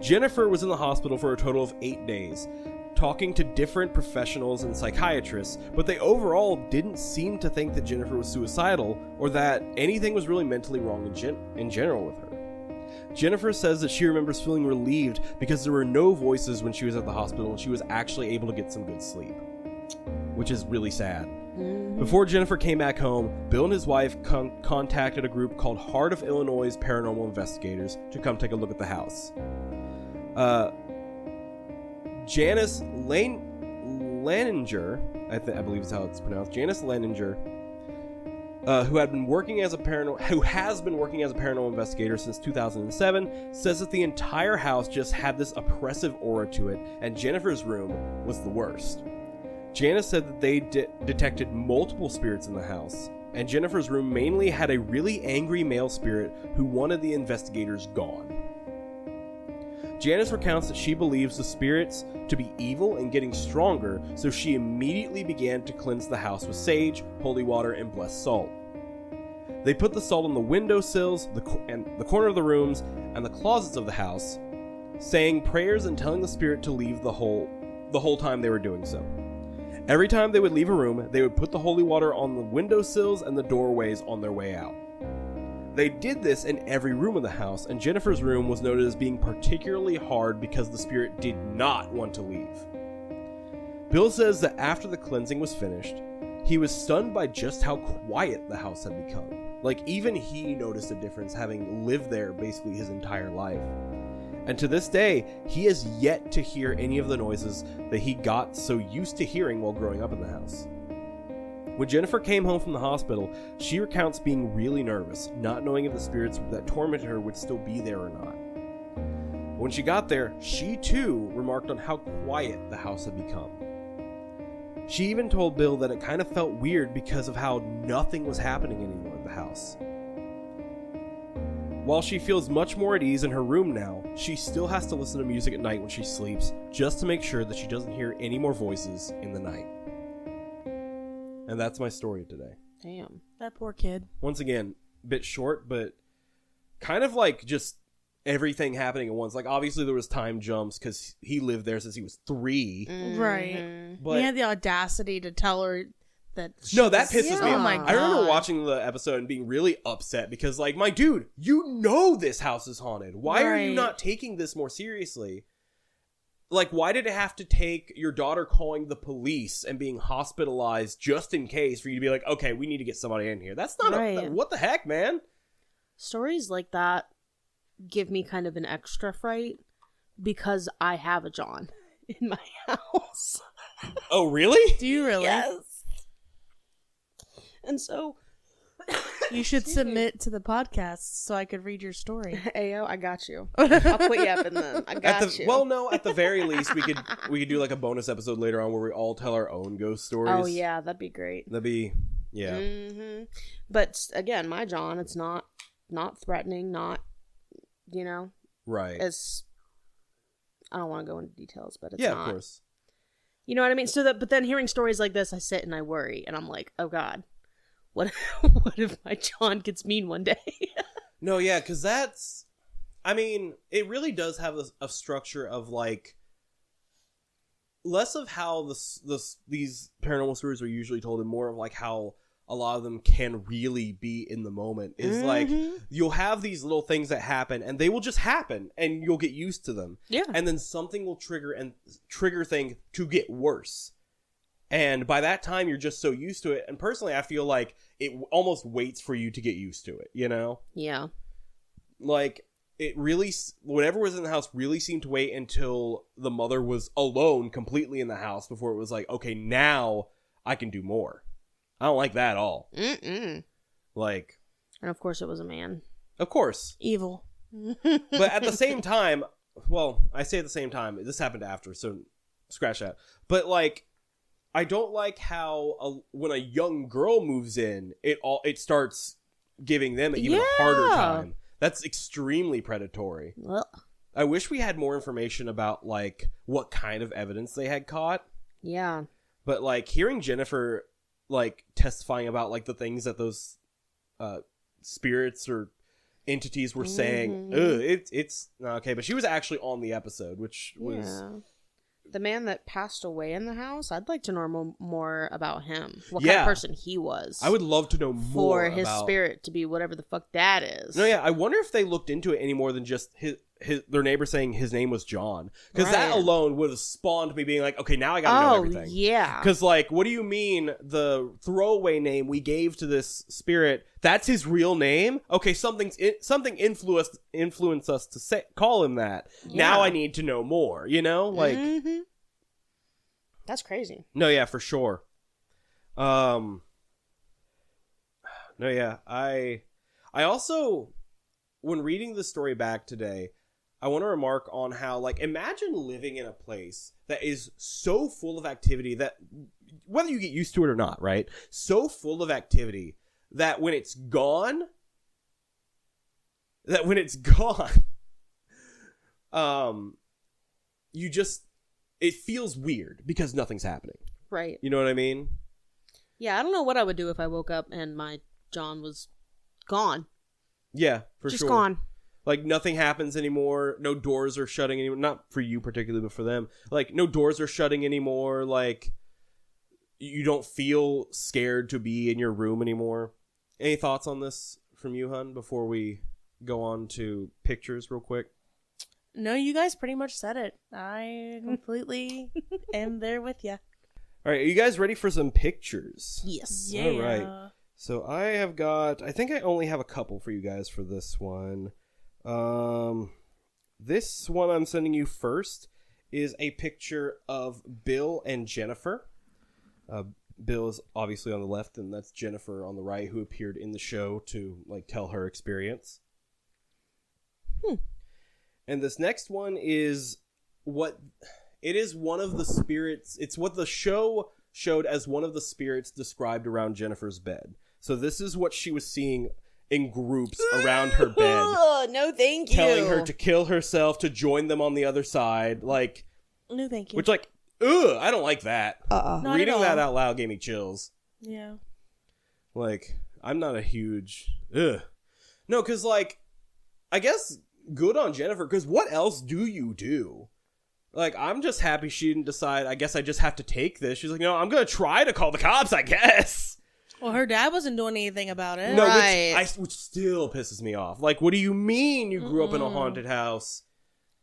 Jennifer was in the hospital for a total of 8 days, talking to different professionals and psychiatrists, but they overall didn't seem to think that Jennifer was suicidal or that anything was really mentally wrong in general with her. Jennifer says that she remembers feeling relieved because there were no voices when she was at the hospital and she was actually able to get some good sleep, which is really sad. Before Jennifer came back home, Bill and his wife contacted a group called Heart of Illinois Paranormal Investigators to come take a look at the house. Janice Laninger, I believe is how it's pronounced, Janice Laninger, who has been working as a paranormal investigator since 2007, says that the entire house just had this oppressive aura to it, and Jennifer's room was the worst. Janice said that they detected multiple spirits in the house, and Jennifer's room mainly had a really angry male spirit who wanted the investigators gone. Janice recounts that she believes the spirits to be evil and getting stronger, so she immediately began to cleanse the house with sage, holy water, and blessed salt. They put the salt on the windowsills, the corner of the rooms, and the closets of the house, saying prayers and telling the spirit to leave the whole time they were doing so. Every time they would leave a room, they would put the holy water on the windowsills and the doorways on their way out. They did this in every room of the house, and Jennifer's room was noted as being particularly hard because the spirit did not want to leave. Bill says that after the cleansing was finished, he was stunned by just how quiet the house had become. Like, even he noticed a difference having lived there basically his entire life. And to this day, he has yet to hear any of the noises that he got so used to hearing while growing up in the house. When Jennifer came home from the hospital, she recounts being really nervous, not knowing if the spirits that tormented her would still be there or not. When she got there, she too remarked on how quiet the house had become. She even told Bill that it kind of felt weird because of how nothing was happening anymore at the house. While she feels much more at ease in her room now, she still has to listen to music at night when she sleeps, just to make sure that she doesn't hear any more voices in the night. And that's my story today. Damn. That poor kid. Once again, a bit short, but kind of like just everything happening at once. Like, obviously there was time jumps because he lived there since he was 3. Right. But he had the audacity to tell her that no, that pisses me Oh off. my God. I remember watching the episode and being really upset because, like, my dude, you know this house is haunted. Why are you Right. not taking this more seriously? Like, why did it have to take your daughter calling the police and being hospitalized just in case for you to be like, okay, we need to get somebody in here? That's not Right. what the heck, man? Stories like that give me kind of an extra fright because I have a John in my house. Oh, really? Do you really? Yes. And so You should submit to the podcast so I could read your story. Ayo, I got you. I'll put you up in them. I got you. Well, no, at the very least, we could do like a bonus episode later on where we all tell our own ghost stories. Oh yeah, that'd be great. That'd be, yeah. Mm-hmm. But again, my John, it's not threatening, not, Right. as, I don't want to go into details, but it's yeah, not. of course. You know what I mean? But then hearing stories like this, I sit and I worry, and I'm like, oh God, what if my John gets mean one day? No, yeah, because that's, I mean, it really does have a structure of like, less of how these paranormal stories are usually told and more of like how a lot of them can really be in the moment is like, you'll have these little things that happen and they will just happen and you'll get used to them. Yeah. And then something will trigger thing to get worse. And by that time, you're just so used to it. And personally, I feel like it almost waits for you to get used to it, you know? Yeah. Like, it really, whatever was in the house really seemed to wait until the mother was alone completely in the house before it was like, okay, now I can do more. I don't like that at all. Mm-mm. Like, And of course it was a man. of course. Evil. But at the same time, well, I say at the same time, this happened after, so scratch that. But like, I don't like how when a young girl moves in, it starts giving them an even harder time. That's extremely predatory. Ugh. I wish we had more information about, like, what kind of evidence they had caught. Yeah. But, like, hearing Jennifer, like, testifying about, like, the things that those spirits or entities were saying, it's not okay. But she was actually on the episode, which was... Yeah. The man that passed away in the house, I'd like to know more about him. What kind of person he was. I would love to know more for his spirit to be whatever the fuck that is. No, yeah. I wonder if they looked into it any more than just their neighbor saying his name was John. Because that alone would have spawned me being like, okay, now I gotta know everything. Yeah. Because, like, what do you mean the throwaway name we gave to this spirit, that's his real name? Okay, something influenced us to call him that. Yeah. Now I need to know more, you know? Like... Mm-hmm. That's crazy. No, yeah, for sure. No, yeah. I also, when reading the story back today, I want to remark on how, like, imagine living in a place that is so full of activity that, whether you get used to it or not, right? So full of activity that when it's gone, you just... It feels weird because nothing's happening. Right. You know what I mean? Yeah, I don't know what I would do if I woke up and my John was gone. Yeah, for sure. Just gone. Like, nothing happens anymore. No doors are shutting anymore. Not for you particularly, but for them. Like, no doors are shutting anymore. Like, you don't feel scared to be in your room anymore. Any thoughts on this from you, hun, before we go on to pictures real quick? No, you guys pretty much said it. I completely am there with you. All right, are you guys ready for some pictures? Yes. Yeah. All right. So I have got... I think I only have a couple for you guys for this one. This one I'm sending you first is a picture of Bill and Jennifer. Bill is obviously on the left, and that's Jennifer on the right, who appeared in the show to, like, tell her experience. And this next one is it is one of the spirits. It's what the show showed as one of the spirits described around Jennifer's bed. So this is what she was seeing in groups around her bed. No, thank you. Telling her to kill herself, to join them on the other side. Like, no, thank you. Which, like, ugh, I don't like that. Not Reading that out loud gave me chills. Yeah. Like, I'm not a huge... Ugh. No, because, like, I guess... Good on Jennifer, because what else do you do? Like, I'm just happy she didn't decide, I guess I just have to take this. She's like, no, I'm going to try to call the cops, I guess. Well, her dad wasn't doing anything about it. No, right. which still pisses me off. Like, what do you mean you grew up in a haunted house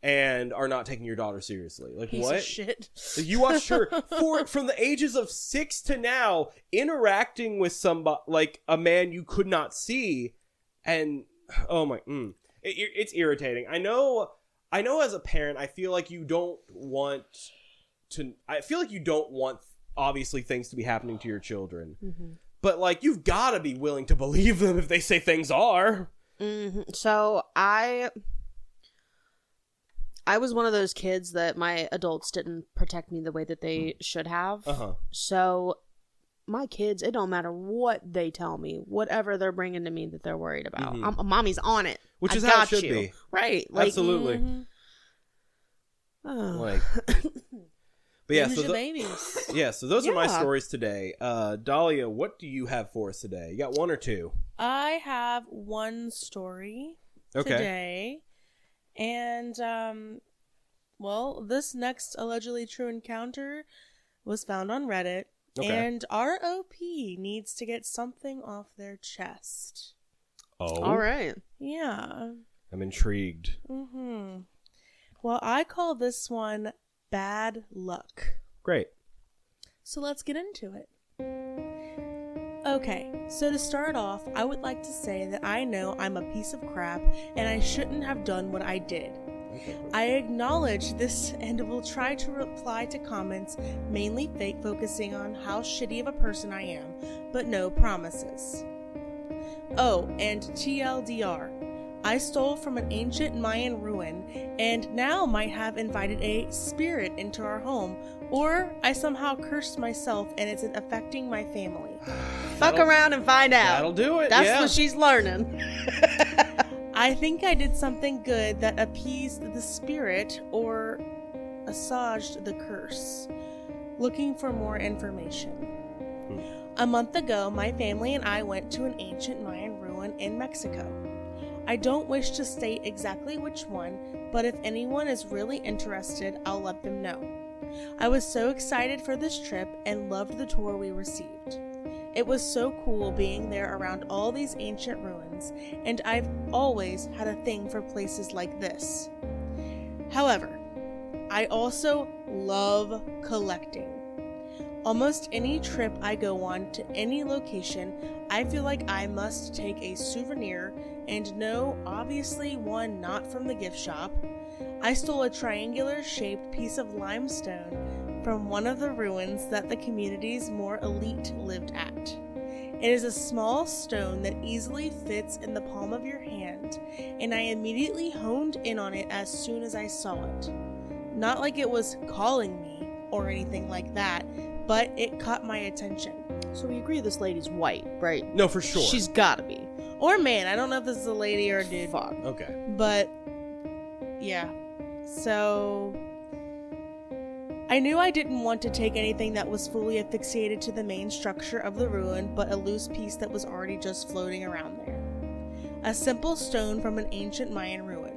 and are not taking your daughter seriously? Like, Piece what? Of shit. You watched her from the ages of 6 to now interacting with somebody, like a man you could not see, and oh my, it's irritating. I know as a parent, I feel like you don't want obviously things to be happening to your children. Mm-hmm. But, like, you've got to be willing to believe them if they say things are. Mm-hmm. So I was one of those kids that my adults didn't protect me the way that they should have. Uh-huh. So my kids, it don't matter what they tell me, whatever they're bringing to me that they're worried about. Mm-hmm. Mommy's on it. Which is how it should be. Right. Like, absolutely. Like, but yeah, so babies. Yeah, so those are my stories today. Dalia, what do you have for us today? You got one or two? I have one story today. And, well, this next allegedly true encounter was found on Reddit. Okay. And ROP needs to get something off their chest. Oh. All right. Yeah. I'm intrigued. Mm-hmm. Well, I call this one Bad Luck. Great. So let's get into it. Okay, so to start off, I would like to say that I know I'm a piece of crap and I shouldn't have done what I did. I acknowledge this and will try to reply to comments, mainly fake, focusing on how shitty of a person I am, but no promises. Oh, and TLDR, I stole from an ancient Mayan ruin and now might have invited a spirit into our home, or I somehow cursed myself and it's affecting my family. Fuck around and find out. That'll do it. That's what she's learning. I think I did something good that appeased the spirit or assuaged the curse. Looking for more information. A month ago, my family and I went to an ancient Mayan ruin in Mexico. I don't wish to state exactly which one, but if anyone is really interested, I'll let them know. I was so excited for this trip and loved the tour we received. It was so cool being there around all these ancient ruins, and I've always had a thing for places like this. However, I also love collecting. Almost any trip I go on to any location, I feel like I must take a souvenir, and no, obviously one not from the gift shop. I stole a triangular shaped piece of limestone from one of the ruins that the community's more elite lived at. It is a small stone that easily fits in the palm of your hand, and I immediately honed in on it as soon as I saw it. Not like it was calling me or anything like that, but it caught my attention. So we agree this lady's white, right? No, for sure. She's gotta be. Or man, I don't know if this is a lady or a dude. Fuck. Okay. But, yeah. So, I knew I didn't want to take anything that was fully affixated to the main structure of the ruin, but a loose piece that was already just floating around there. A simple stone from an ancient Mayan ruin.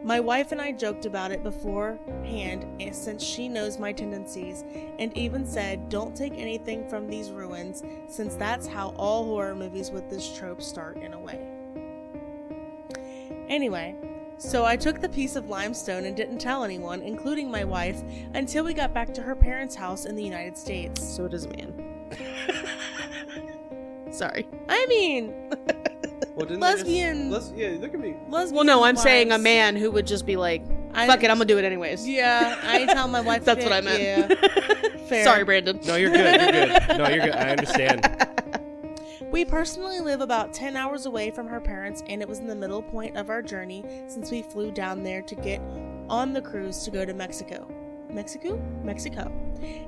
My wife and I joked about it beforehand, since she knows my tendencies, and even said, don't take anything from these ruins, since that's how all horror movies with this trope start in a way. Anyway, so I took the piece of limestone and didn't tell anyone, including my wife, until we got back to her parents' house in the United States. So it is a man. Sorry. I mean... Well, didn't lesbian. Yeah, there could be. Lesbian Well, no, I'm wives. saying a man who would just be like, fuck it, I'm gonna do it anyways. Yeah, I ain't telling my wife. That's what I meant. Yeah. Fair. Sorry, Brandon. No, you're good. You're good. No, you're good. I understand. We personally live about 10 hours away from her parents, and it was in the middle point of our journey since we flew down there to get on the cruise to go to Mexico. Mexico?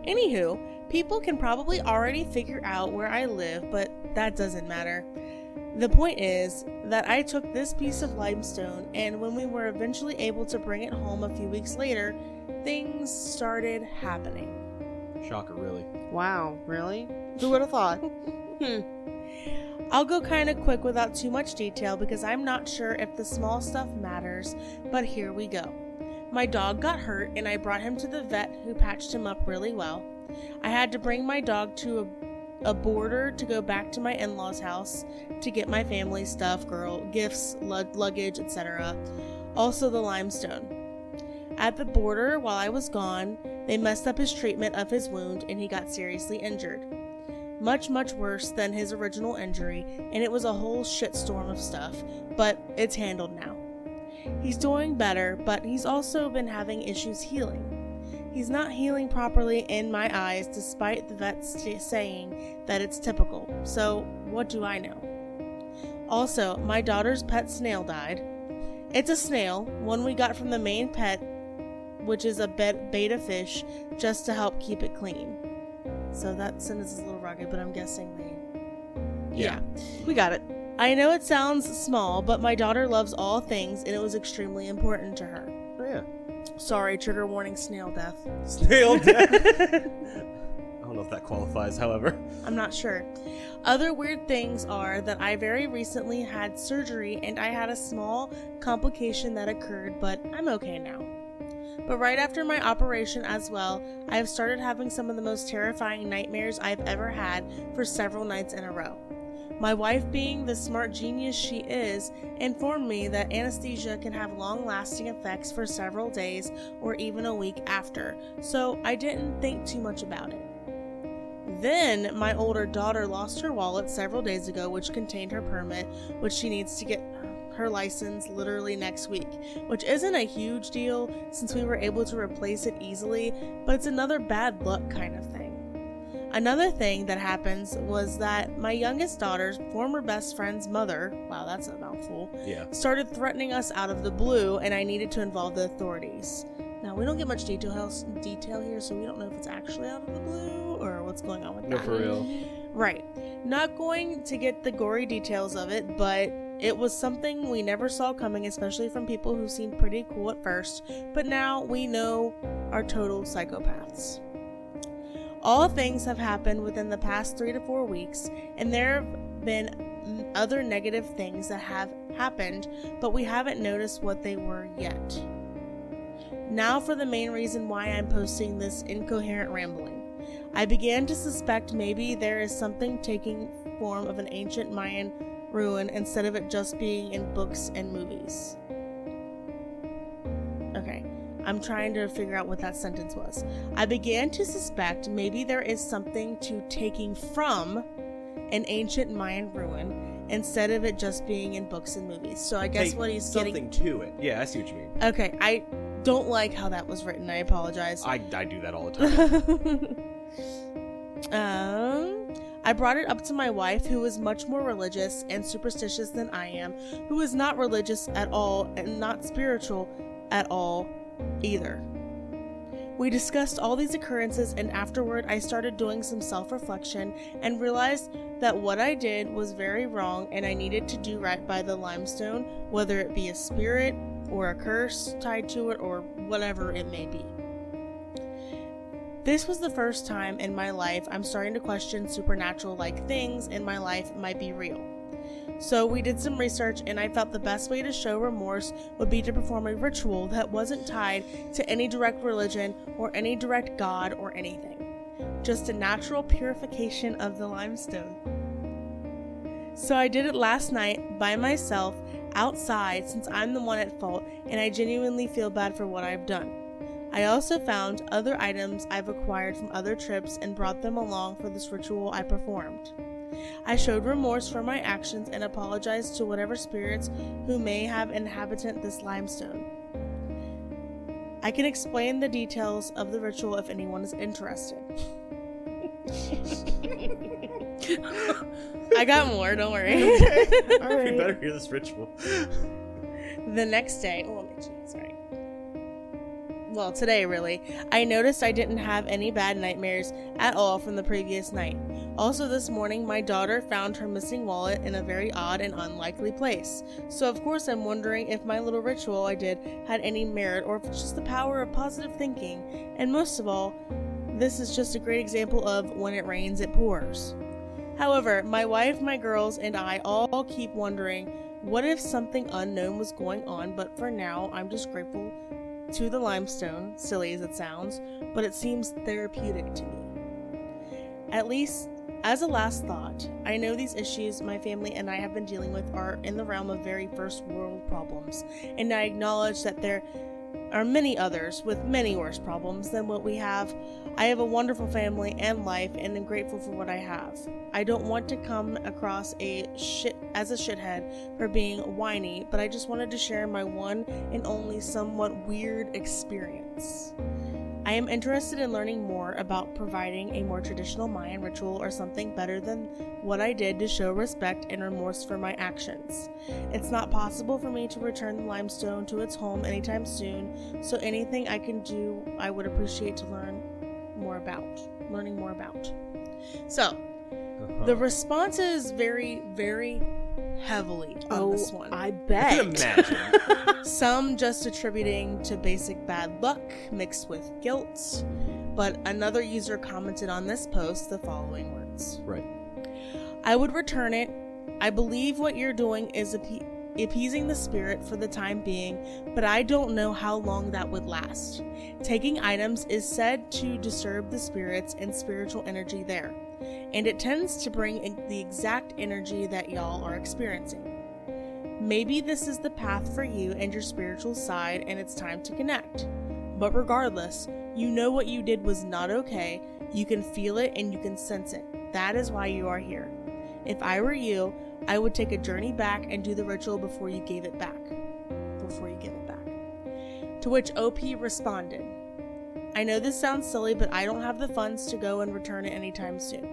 Anywho, people can probably already figure out where I live, but that doesn't matter. The point is that I took this piece of limestone, and when we were eventually able to bring it home a few weeks later, things started happening. Shocker, really. Wow, really? Who would have thought? I'll go kind of quick without too much detail because I'm not sure if the small stuff matters, but here we go. My dog got hurt and I brought him to the vet who patched him up really well. I had to bring my dog to a border to go back to my in-laws' house to get my family stuff, gifts, luggage, etc. Also the limestone. At the border, while I was gone, they messed up his treatment of his wound and he got seriously injured. Much, much worse than his original injury, and it was a whole shitstorm of stuff, but it's handled now. He's doing better, but he's also been having issues healing. He's not healing properly in my eyes, despite the vets saying that it's typical, so what do I know? Also, my daughter's pet snail died. It's a snail, one we got from the main pet, which is a betta fish, just to help keep it clean. So that sentence is a little rugged, but I'm guessing they... Yeah. We got it. I know it sounds small, but my daughter loves all things, and it was extremely important to her. Oh, yeah. Sorry, trigger warning, snail death. Snail death. I don't know if that qualifies, however. I'm not sure. Other weird things are that I very recently had surgery, and I had a small complication that occurred, but I'm okay now. But right after my operation as well, I have started having some of the most terrifying nightmares I've ever had for several nights in a row. My wife, being the smart genius she is, informed me that anesthesia can have long-lasting effects for several days or even a week after, so I didn't think too much about it. Then, my older daughter lost her wallet several days ago, which contained her permit, which she needs to get her license literally next week, which isn't a huge deal since we were able to replace it easily, but it's another bad luck kind of thing. Another thing that happens was that my youngest daughter's former best friend's mother, wow, that's a mouthful, started threatening us out of the blue, and I needed to involve the authorities. Now, we don't get much detail here, so we don't know if it's actually out of the blue or what's going on with that. No, for real. Right. Not going to get the gory details of it, but it was something we never saw coming, especially from people who seemed pretty cool at first, but now we know are total psychopaths. All things have happened within the past 3 to 4 weeks, and there have been other negative things that have happened, but we haven't noticed what they were yet. Now for the main reason why I'm posting this incoherent rambling. I began to suspect maybe there is something taking form of an ancient Mayan ruin instead of it just being in books and movies. Okay, I'm trying to figure out what that sentence was. I began to suspect maybe there is something to taking from an ancient Mayan ruin instead of it just being in books and movies. So I guess what he's getting... Something to it. Yeah, I see what you mean. Okay, I don't like how that was written. I apologize. I do that all the time. I brought it up to my wife, who is much more religious and superstitious than I am, who is not religious at all and not spiritual at all either. We discussed all these occurrences, and afterward I started doing some self-reflection and realized that what I did was very wrong and I needed to do right by the limestone, whether it be a spirit or a curse tied to it or whatever it may be. This was the first time in my life I'm starting to question supernatural-like things in my life might be real. So we did some research, and I felt the best way to show remorse would be to perform a ritual that wasn't tied to any direct religion or any direct god or anything. Just a natural purification of the limestone. So I did it last night by myself outside, since I'm the one at fault and I genuinely feel bad for what I've done. I also found other items I've acquired from other trips and brought them along for this ritual I performed. I showed remorse for my actions and apologized to whatever spirits who may have inhabited this limestone. I can explain the details of the ritual if anyone is interested. I got more, don't worry. Okay. All right. You better hear this ritual. The next day, well, today really, I noticed I didn't have any bad nightmares at all from the previous night. Also this morning, my daughter found her missing wallet in a very odd and unlikely place. So of course I'm wondering if my little ritual I did had any merit, or if it's just the power of positive thinking. And most of all, this is just a great example of when it rains, it pours. However, my wife, my girls, and I all keep wondering, what if something unknown was going on? But for now, I'm just grateful to the limestone, silly as it sounds, but it seems therapeutic to me. At least, as a last thought, I know these issues my family and I have been dealing with are in the realm of very first world problems, and I acknowledge that there are many others with many worse problems than what we have. I have a wonderful family and life, and am grateful for what I have. I don't want to come across as a shithead for being whiny, but I just wanted to share my one and only somewhat weird experience. I am interested in learning more about providing a more traditional Mayan ritual or something better than what I did to show respect and remorse for my actions. It's not possible for me to return the limestone to its home anytime soon, so anything I can do, I would appreciate to learning more about. So, the response is very, very heavily on this one. I bet. I can imagine. Some just attributing to basic bad luck mixed with guilt, but another user commented on this post the following words. Right. I would return it. I believe what you're doing is appeasing the spirit for the time being, but I don't know how long that would last. Taking items is said to disturb the spirits and spiritual energy there, and it tends to bring the exact energy that y'all are experiencing. Maybe this is the path for you and your spiritual side, and it's time to connect. But regardless, you know what you did was not okay. You can feel it and you can sense it. That is why you are here. If I were you, I would take a journey back and do the ritual before you gave it back. To which OP responded, I know this sounds silly, but I don't have the funds to go and return it anytime soon.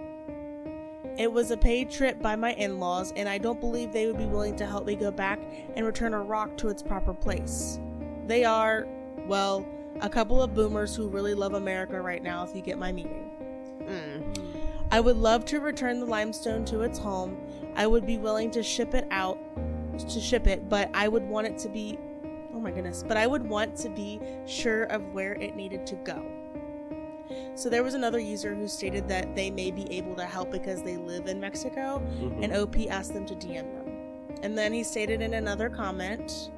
It was a paid trip by my in-laws, and I don't believe they would be willing to help me go back and return a rock to its proper place. They are, well, a couple of boomers who really love America right now, if you get my meaning. I would love to return the limestone to its home. I would be willing to ship it, but I would want it to be, but I would want to be sure of where it needed to go. So there was another user who stated that they may be able to help because they live in Mexico, and OP asked them to DM them. And then he stated in another comment,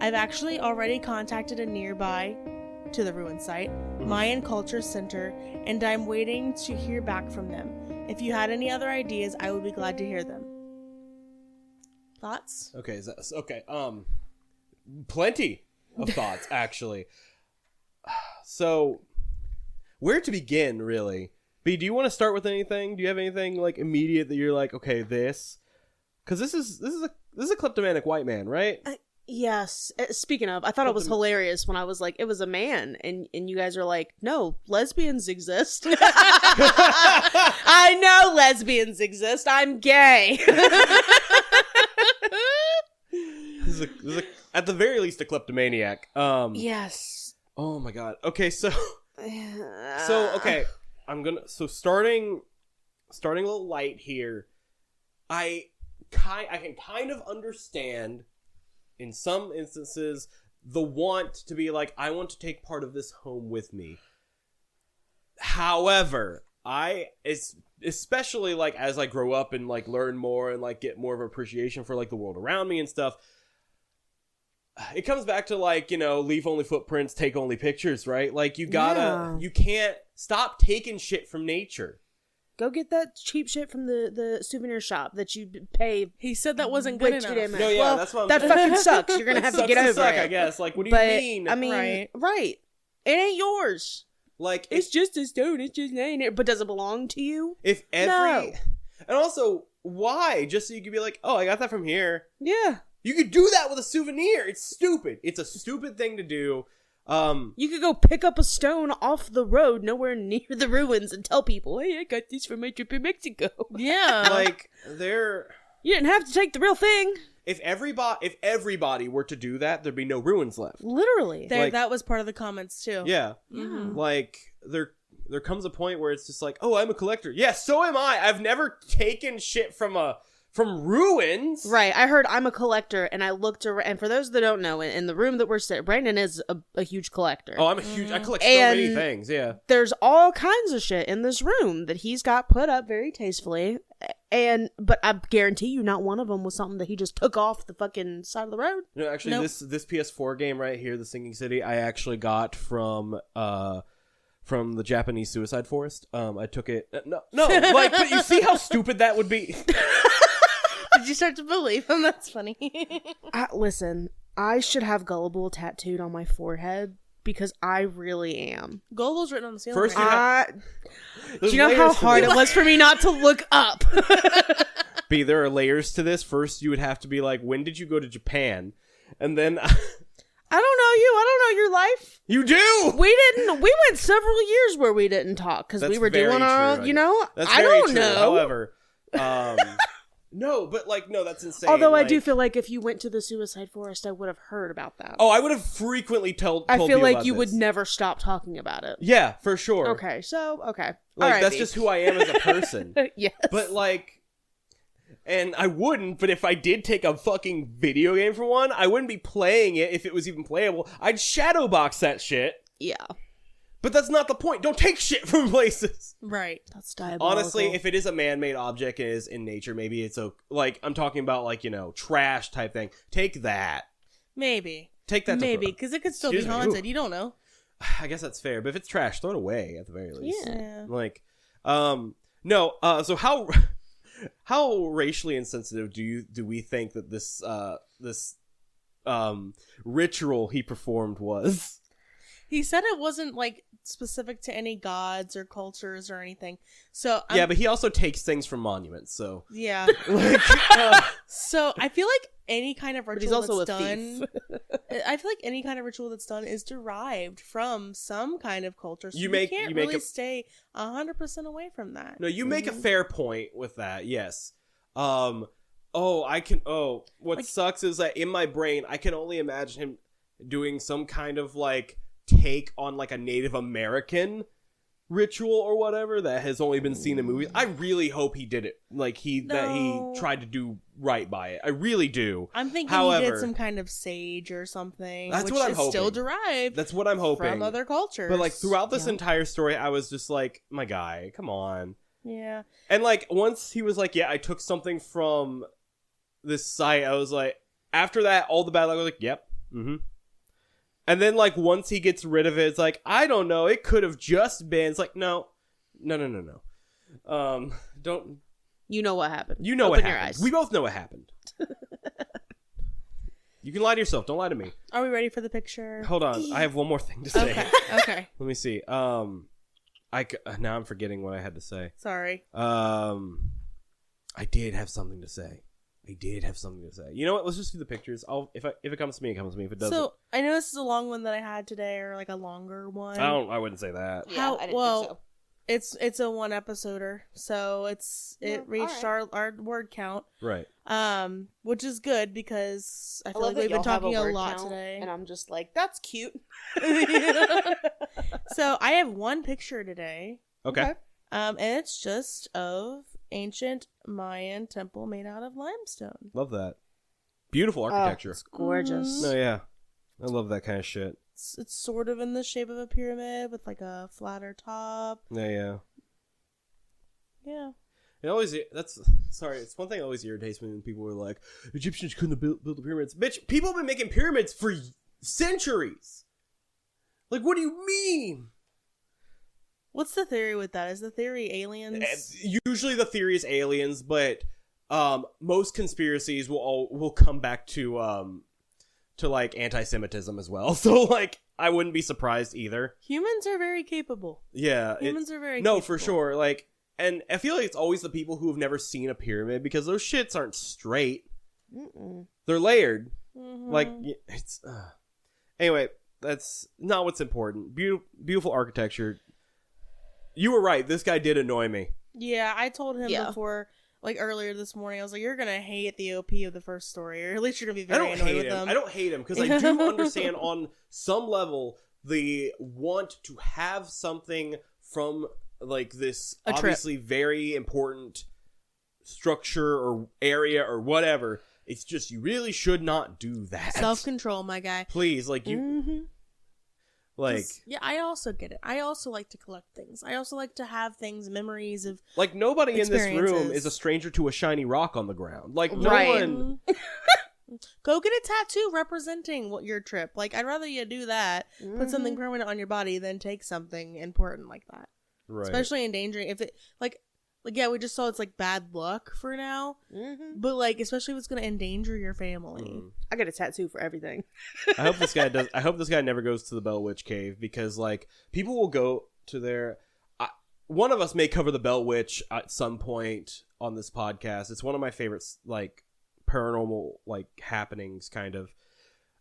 I've actually already contacted a nearby to the ruin site, Mayan Culture Center, and I'm waiting to hear back from them. If you had any other ideas, I would be glad to hear them. Thoughts? Okay, plenty of thoughts, actually. So, where to begin, really? B, do you want to start with anything? Do you have anything, like, immediate that you're like, okay, this? Because this is a kleptomaniac white man, right? Yes. Speaking of, I thought it was hilarious when I was like, it was a man, and you guys are like, no, lesbians exist. I know lesbians exist. I'm gay. This is at the very least a kleptomaniac. Yes. Oh my god. Okay, so okay, starting a little light here. I can kind of understand in some instances the want to be like, I want to take part of this home with me. However, especially like as I grow up and like learn more and like get more of an appreciation for like the world around me and stuff, it comes back to like, leave only footprints, take only pictures, right? Like you can't stop taking shit from nature. Go get that cheap shit from the souvenir shop that you pay. He said that wasn't good enough. No, yeah, well, that's what that fucking sucks. You're gonna have to get over it. I guess. Like, what do you mean? I mean, right? It ain't yours. Like, it's just a stone. It's just ain't it. But does it belong to you? And also, why? Just so you could be like, oh, I got that from here. Yeah. You could do that with a souvenir. It's stupid. It's a stupid thing to do. You could go pick up a stone off the road nowhere near the ruins and tell people, hey, I got this from my trip in Mexico. Yeah. Like, you didn't have to take the real thing. If everybody were to do that, there'd be no ruins left. Literally. That was part of the comments, too. Yeah. Like, there comes a point where it's just like, oh, I'm a collector. Yeah, so am I. I've never taken shit from ruins. Right. I heard I'm a collector, and I looked around, and for those that don't know, in the room that we're sitting, Brandon is a huge collector. Oh, I'm a huge, I collect so many things, yeah. There's all kinds of shit in this room that he's got put up very tastefully, but I guarantee you not one of them was something that he just took off the fucking side of the road. No, actually, nope. This PS4 game right here, The Singing City, I actually got from the Japanese suicide forest. I took it, like, but you see how stupid that would be? Did you start to believe him? That's funny. Listen, I should have Gullible tattooed on my forehead because I really am. Gullible's written on the ceiling. First, do you know how hard it was for me not to look up? B, there are layers to this. First, you would have to be like, when did you go to Japan? And then I don't know you. I don't know your life. You do. We went several years where we didn't talk because we were doing our, That's I very don't true. know. However, no, but like, no, that's insane. Although like, I do feel like if you went to the suicide forest, I would have heard about that. Oh, I would have frequently told I feel like about you this. would never stop talking about it. Yeah, for sure. Okay, so, okay. Like, that's just who I am as a person. Yes. But like, and I wouldn't, but if I did take a fucking video game for one, I wouldn't be playing it if it was even playable. I'd shadowbox that shit. Yeah. But that's not the point. Don't take shit from places. Right. That's diabolical. Honestly, if it is a man-made object and is in nature, maybe it's like, I'm talking about like, trash type thing. Take that. Maybe. Take that. Maybe, because it could still be haunted. You don't know. I guess that's fair. But if it's trash, throw it away at the very least. Yeah. Like, no. So how racially insensitive do we think that this ritual he performed was? He said it wasn't like specific to any gods or cultures or anything. So yeah, but he also takes things from monuments. So yeah. So I feel like any kind of ritual that's done, I feel like any kind of ritual that's done is derived from some kind of culture. So You you can't really make stay 100% away from that. No, you make a fair point with that. Yes. What sucks is that in my brain, I can only imagine him doing some kind of like take on like a Native American ritual or whatever that has only been seen in movies. I really hope he did it. Like that he tried to do right by it. I really do. I'm thinking However, he did some kind of sage or something. That's which what I'm is hoping. still derived. That's what I'm hoping from other cultures. But like throughout this entire story, I was just like, my guy, come on. Yeah. And like once he was like, yeah, I took something from this site, I was like, after that, all the bad luck, I was like, yep. Mm-hmm. And then like once he gets rid of it, it's like, I don't know, it could have just been. It's like, no. Don't. You know what happened. You know Open what your happened. eyes. We both know what happened. You can lie to yourself. Don't lie to me. Are we ready for the picture? Hold on. I have one more thing to say. Okay. Let me see. Now I'm forgetting what I had to say. Sorry. I did have something to say. You know what? Let's just do the pictures. If it comes to me, it comes to me. If it doesn't, So I know this is a long one that I had today, or like a longer one. I wouldn't say that. Yeah, I didn't think so. It's a one episoder, so it reached our word count, Right. which is good because I feel like that we've been y'all have talking a word lot count, today. and I'm just like, that's cute. So I have one picture today. Okay. And it's just of ancient Mayan temple made out of limestone. Love that. Beautiful architecture. It's gorgeous. No, yeah. I love that kind of shit. It's sort of in the shape of a pyramid with like a flatter top. Yeah. Yeah. It always it's one thing that always irritates me when people are like, Egyptians couldn't have built the pyramids. Bitch, people have been making pyramids for centuries. Like, what do you mean? What's the theory with that? Is the theory aliens? Usually the theory is aliens, but most conspiracies will come back to like anti-Semitism as well. So like I wouldn't be surprised either. Humans are very capable. Yeah, Humans are very no, capable. for sure. Like, and I feel like it's always the people who have never seen a pyramid because those shits aren't straight. Mm-mm. They're layered. Mhm. Like it's. Anyway, that's not what's important. Beautiful architecture. You were right. This guy did annoy me. Yeah, I told him before, like earlier this morning, I was like, you're going to hate the OP of the first story, or at least you're going to be very annoyed with him. I don't hate him, because I do understand on some level the want to have something from, like, this obviously very important structure or area or whatever. It's just, you really should not do that. Self-control, my guy. Please, like, you... Mm-hmm. Like, yeah, I also get it. I also like to collect things. I also like to have things, memories of like nobody in this room is a stranger to a shiny rock on the ground. Like no one. Go get a tattoo representing your trip. Like I'd rather you do that, put something permanent on your body, than take something important like that. Right. Especially endangering if it like yeah, we just saw it's like bad luck for now. But like especially if it's gonna endanger your family. I get a tattoo for everything. I hope this guy does. I hope this guy never goes to the Bell Witch Cave, because like people will go to there. One of us may cover the Bell Witch at some point on this podcast. It's one of my favorites, like paranormal like happenings, kind of,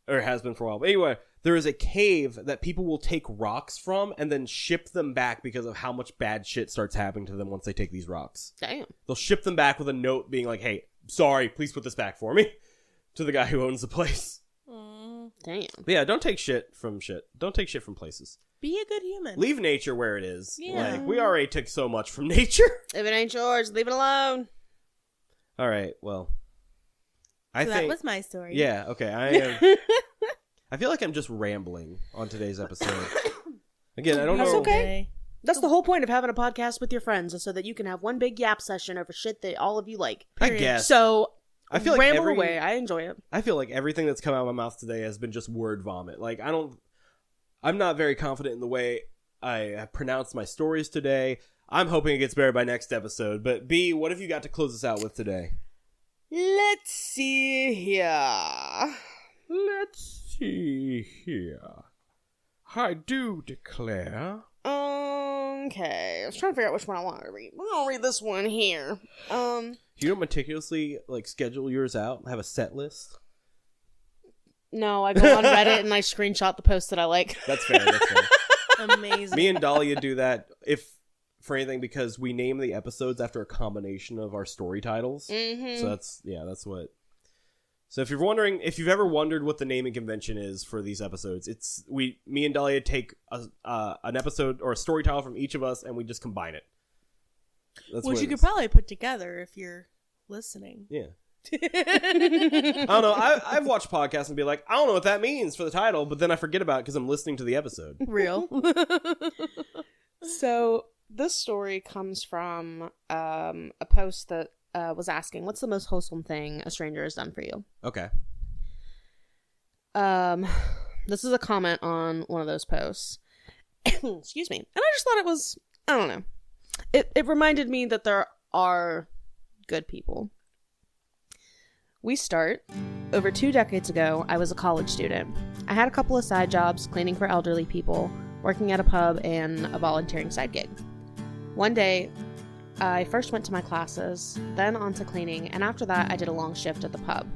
or has been for a while. But anyway, there is a cave that people will take rocks from and then ship them back because of how much bad shit starts happening to them once they take these rocks. Damn. They'll ship them back with a note being like, "Hey, sorry, please put this back for me," to the guy who owns the place. Damn. But yeah, don't take shit from shit. Don't take shit from places. Be a good human. Leave nature where it is. Yeah. Like, we already took so much from nature. If it ain't yours, leave it alone. All right, well. So that was my story. Yeah, okay. I feel like I'm just rambling on today's episode. Again, I don't know. That's okay. That's the whole point of having a podcast with your friends, is so that you can have one big yap session over shit that all of you like. I guess. So, I feel like ramble away. I enjoy it. I feel like everything that's come out of my mouth today has been just word vomit. Like, I'm not very confident in the way I have pronounced my stories today. I'm hoping it gets better by next episode. But B, what have you got to close us out with today? Let's see here. I do declare. Okay, I was trying to figure out which one I want to read. I'm gonna read this one here. You don't meticulously like schedule yours out, have a set list? No, I go on Reddit and I screenshot the post that I like. That's fair. That's fair. Amazing. Me and Dalia do that for anything because we name the episodes after a combination of our story titles. Mm-hmm. So that's what. So if you've ever wondered what the naming convention is for these episodes, it's me and Dalia take an episode or a story title from each of us and we just combine it. That's Which what you it could is. probably put together if you're listening. Yeah. I don't know. I've watched podcasts and be like, I don't know what that means for the title, but then I forget about it because I'm listening to the episode. Real. So this story comes from a post that was asking, what's the most wholesome thing a stranger has done for you? Okay. This is a comment on one of those posts. Excuse me. And I just thought it was, I don't know. It reminded me that there are good people. We start. Over 2 decades ago, I was a college student. I had a couple of side jobs, cleaning for elderly people, working at a pub, and a volunteering side gig. One day, I first went to my classes, then on to cleaning, and after that, I did a long shift at the pub.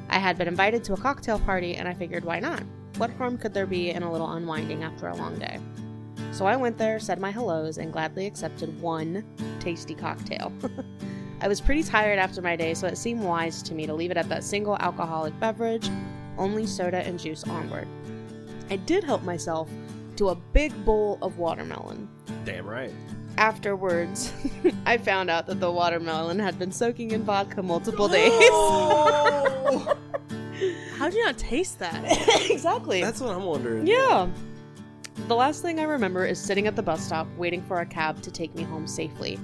I had been invited to a cocktail party, and I figured, why not? What harm could there be in a little unwinding after a long day? So I went there, said my hellos, and gladly accepted one tasty cocktail. I was pretty tired after my day, so it seemed wise to me to leave it at that single alcoholic beverage, only soda and juice onward. I did help myself to a big bowl of watermelon. Damn right. Afterwards, I found out that the watermelon had been soaking in vodka multiple days. Oh! How'd you not taste that? Exactly. That's what I'm wondering. Yeah. The last thing I remember is sitting at the bus stop waiting for a cab to take me home safely.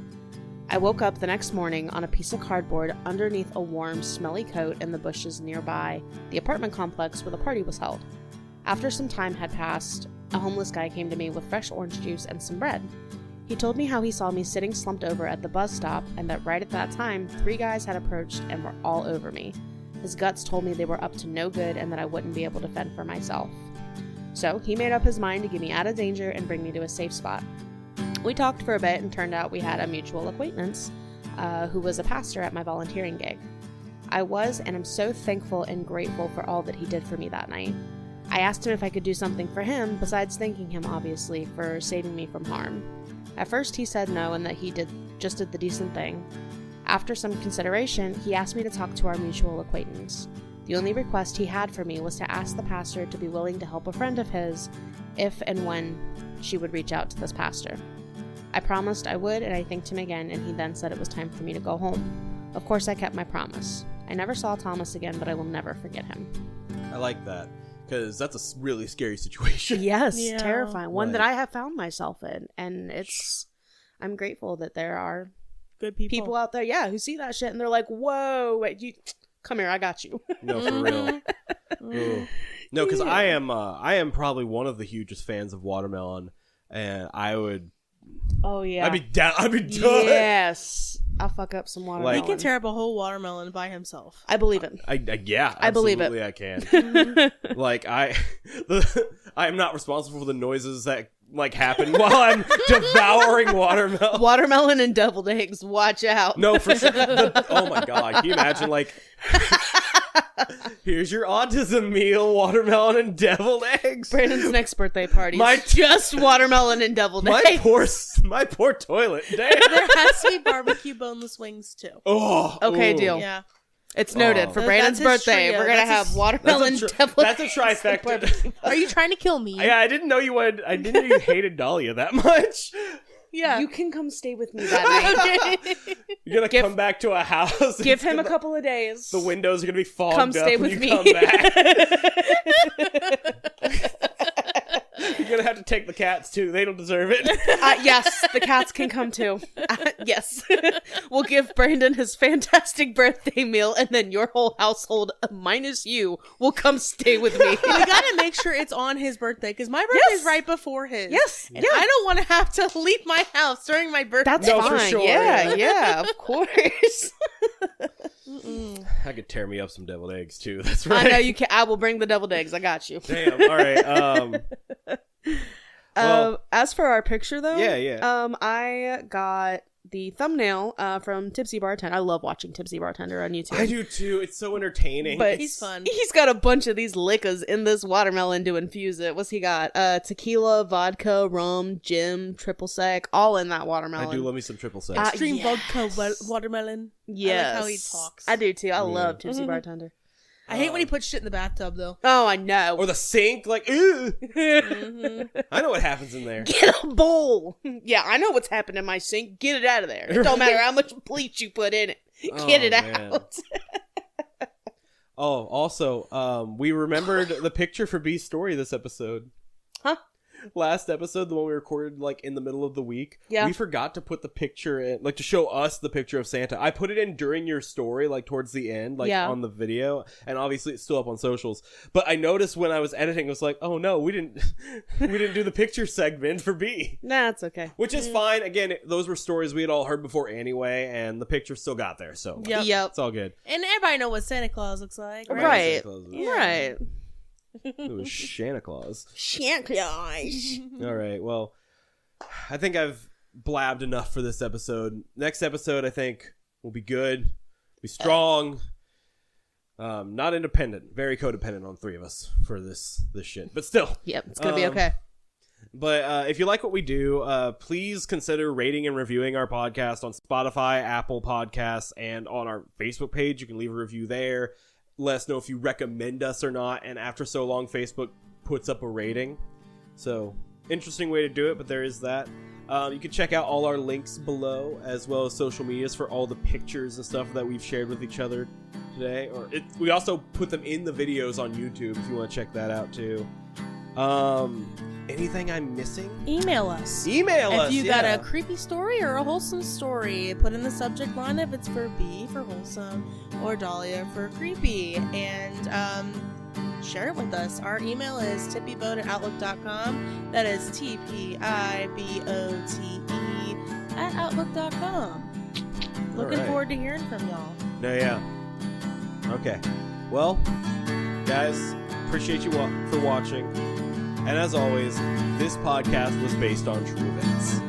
I woke up the next morning on a piece of cardboard underneath a warm, smelly coat in the bushes nearby the apartment complex where the party was held. After some time had passed, a homeless guy came to me with fresh orange juice and some bread. He told me how he saw me sitting slumped over at the bus stop and that right at that time, 3 guys had approached and were all over me. His guts told me they were up to no good and that I wouldn't be able to fend for myself. So he made up his mind to get me out of danger and bring me to a safe spot. We talked for a bit and turned out we had a mutual acquaintance who was a pastor at my volunteering gig. I was and am so thankful and grateful for all that he did for me that night. I asked him if I could do something for him, besides thanking him, obviously, for saving me from harm. At first he said no and that he just did the decent thing. After some consideration, he asked me to talk to our mutual acquaintance. The only request he had for me was to ask the pastor to be willing to help a friend of his if and when she would reach out to this pastor. I promised I would, and I thanked him again, and he then said it was time for me to go home. Of course, I kept my promise. I never saw Thomas again, but I will never forget him. I like that because that's a really scary situation. Yes, Yeah. terrifying. One that Like- I have found myself in, and I'm grateful that there are Good people. people out there, yeah, who see that shit and they're like, "Whoa, wait, you come here, I got you." No, for real. Ooh. No, because I am probably one of the hugest fans of watermelon, and I would. Oh yeah, I'd be down. I'd be done. yes, I'll fuck up some watermelon. He can tear up a whole watermelon by himself. I believe it. Yeah, I believe it. absolutely I can. Like I am not responsible for the noises that like happen while I'm devouring watermelon. Watermelon and deviled eggs. Watch out. No, for sure. Oh my god, can you imagine like? Here's your autism meal: watermelon and deviled eggs. Brandon's next birthday party. My- Just watermelon and deviled eggs. My poor toilet. Damn. There has to be barbecue boneless wings too. Oh, Okay, ooh. deal. Yeah. It's noted. Oh. For That's Brandon's his birthday, trio. we're gonna That's have his- watermelon, deviled That's a eggs, trifecta. barbecue. Are you trying to kill me? Yeah, I didn't know you would. I didn't know you hated Dalia that much. Yeah. You can come stay with me that night. Okay. You're gonna come back to a house. and Give him a couple of days. The windows are gonna be fogged Come up stay when with you me. come back. You're gonna have to take the cats too. They don't deserve it. Yes, the cats can come too. Yes. We'll give Brandon his fantastic birthday meal, and then your whole household, minus you, will come stay with me. We gotta make sure it's on his birthday because my birthday's Yes. right before his. Yes, And yeah. I don't want to have to leave my house during my birthday. That's No, for fine. sure, Yeah, yeah. yeah, of course. I could tear me up some deviled eggs too. That's I right. know you can. I will bring the deviled eggs. I got you. Damn. All right. Well- As for our picture, though, Yeah, yeah. I got the thumbnail from Tipsy Bartender. I love watching Tipsy Bartender on YouTube. I do too. It's so entertaining. But He's fun. He's got a bunch of these liquors in this watermelon to infuse it. What's he got? Tequila, vodka, rum, gin, triple sec, all in that watermelon. I do love me some triple sec. Extreme yes. vodka watermelon. Yes. I like how he talks. I do too. I love Tipsy Bartender. I hate when he puts shit in the bathtub, though. Oh, I know. Or the sink, like, ew. I know what happens in there. Get a bowl. Yeah, I know what's happened in my sink. Get it out of there. It don't matter how much bleach you put in it. Get it man. out. Oh, also, we remembered the picture for B's story this episode. Huh? Last episode, the one we recorded like in the middle of the week, Yeah. we forgot to put the picture in, like to show us the picture of Santa. I put it in during your story, like towards the end, like Yeah. on the video, and obviously it's still up on socials. But I noticed when I was editing, I was like, oh no, we didn't do the picture segment for B. Nah, it's okay. Which is fine. Again, those were stories we had all heard before anyway, and the picture still got there, so Yep. it's all good. And everybody know what Santa Claus looks like, right? Right. Yeah. Right. It was Santa Claus. Santa Claus. All right. Well, I think I've blabbed enough for this episode. Next episode, I think, will be good, be strong, not independent, very codependent on three of us for this shit. But still. Yep, it's gonna be okay. But if you like what we do, please consider rating and reviewing our podcast on Spotify, Apple Podcasts, and on our Facebook page. You can leave a review there. Let us know if you recommend us or not. And after so long, Facebook puts up a rating. So, interesting way to do it, but there is that. You can check out all our links below, as well as social medias for all the pictures and stuff that we've shared with each other today. We also put them in the videos on YouTube if you want to check that out too. Anything I'm missing? Email us. Email us. If you got a creepy story or a wholesome story, put in the subject line if it's for B for wholesome or Dalia for creepy, and share it with us. Our email is TPIBOTE@outlook.com. That is TPIBOTE@outlook.com. Looking right. forward to hearing from y'all. No, yeah. Okay. Well, guys, appreciate you for watching. And as always, this podcast was based on true events.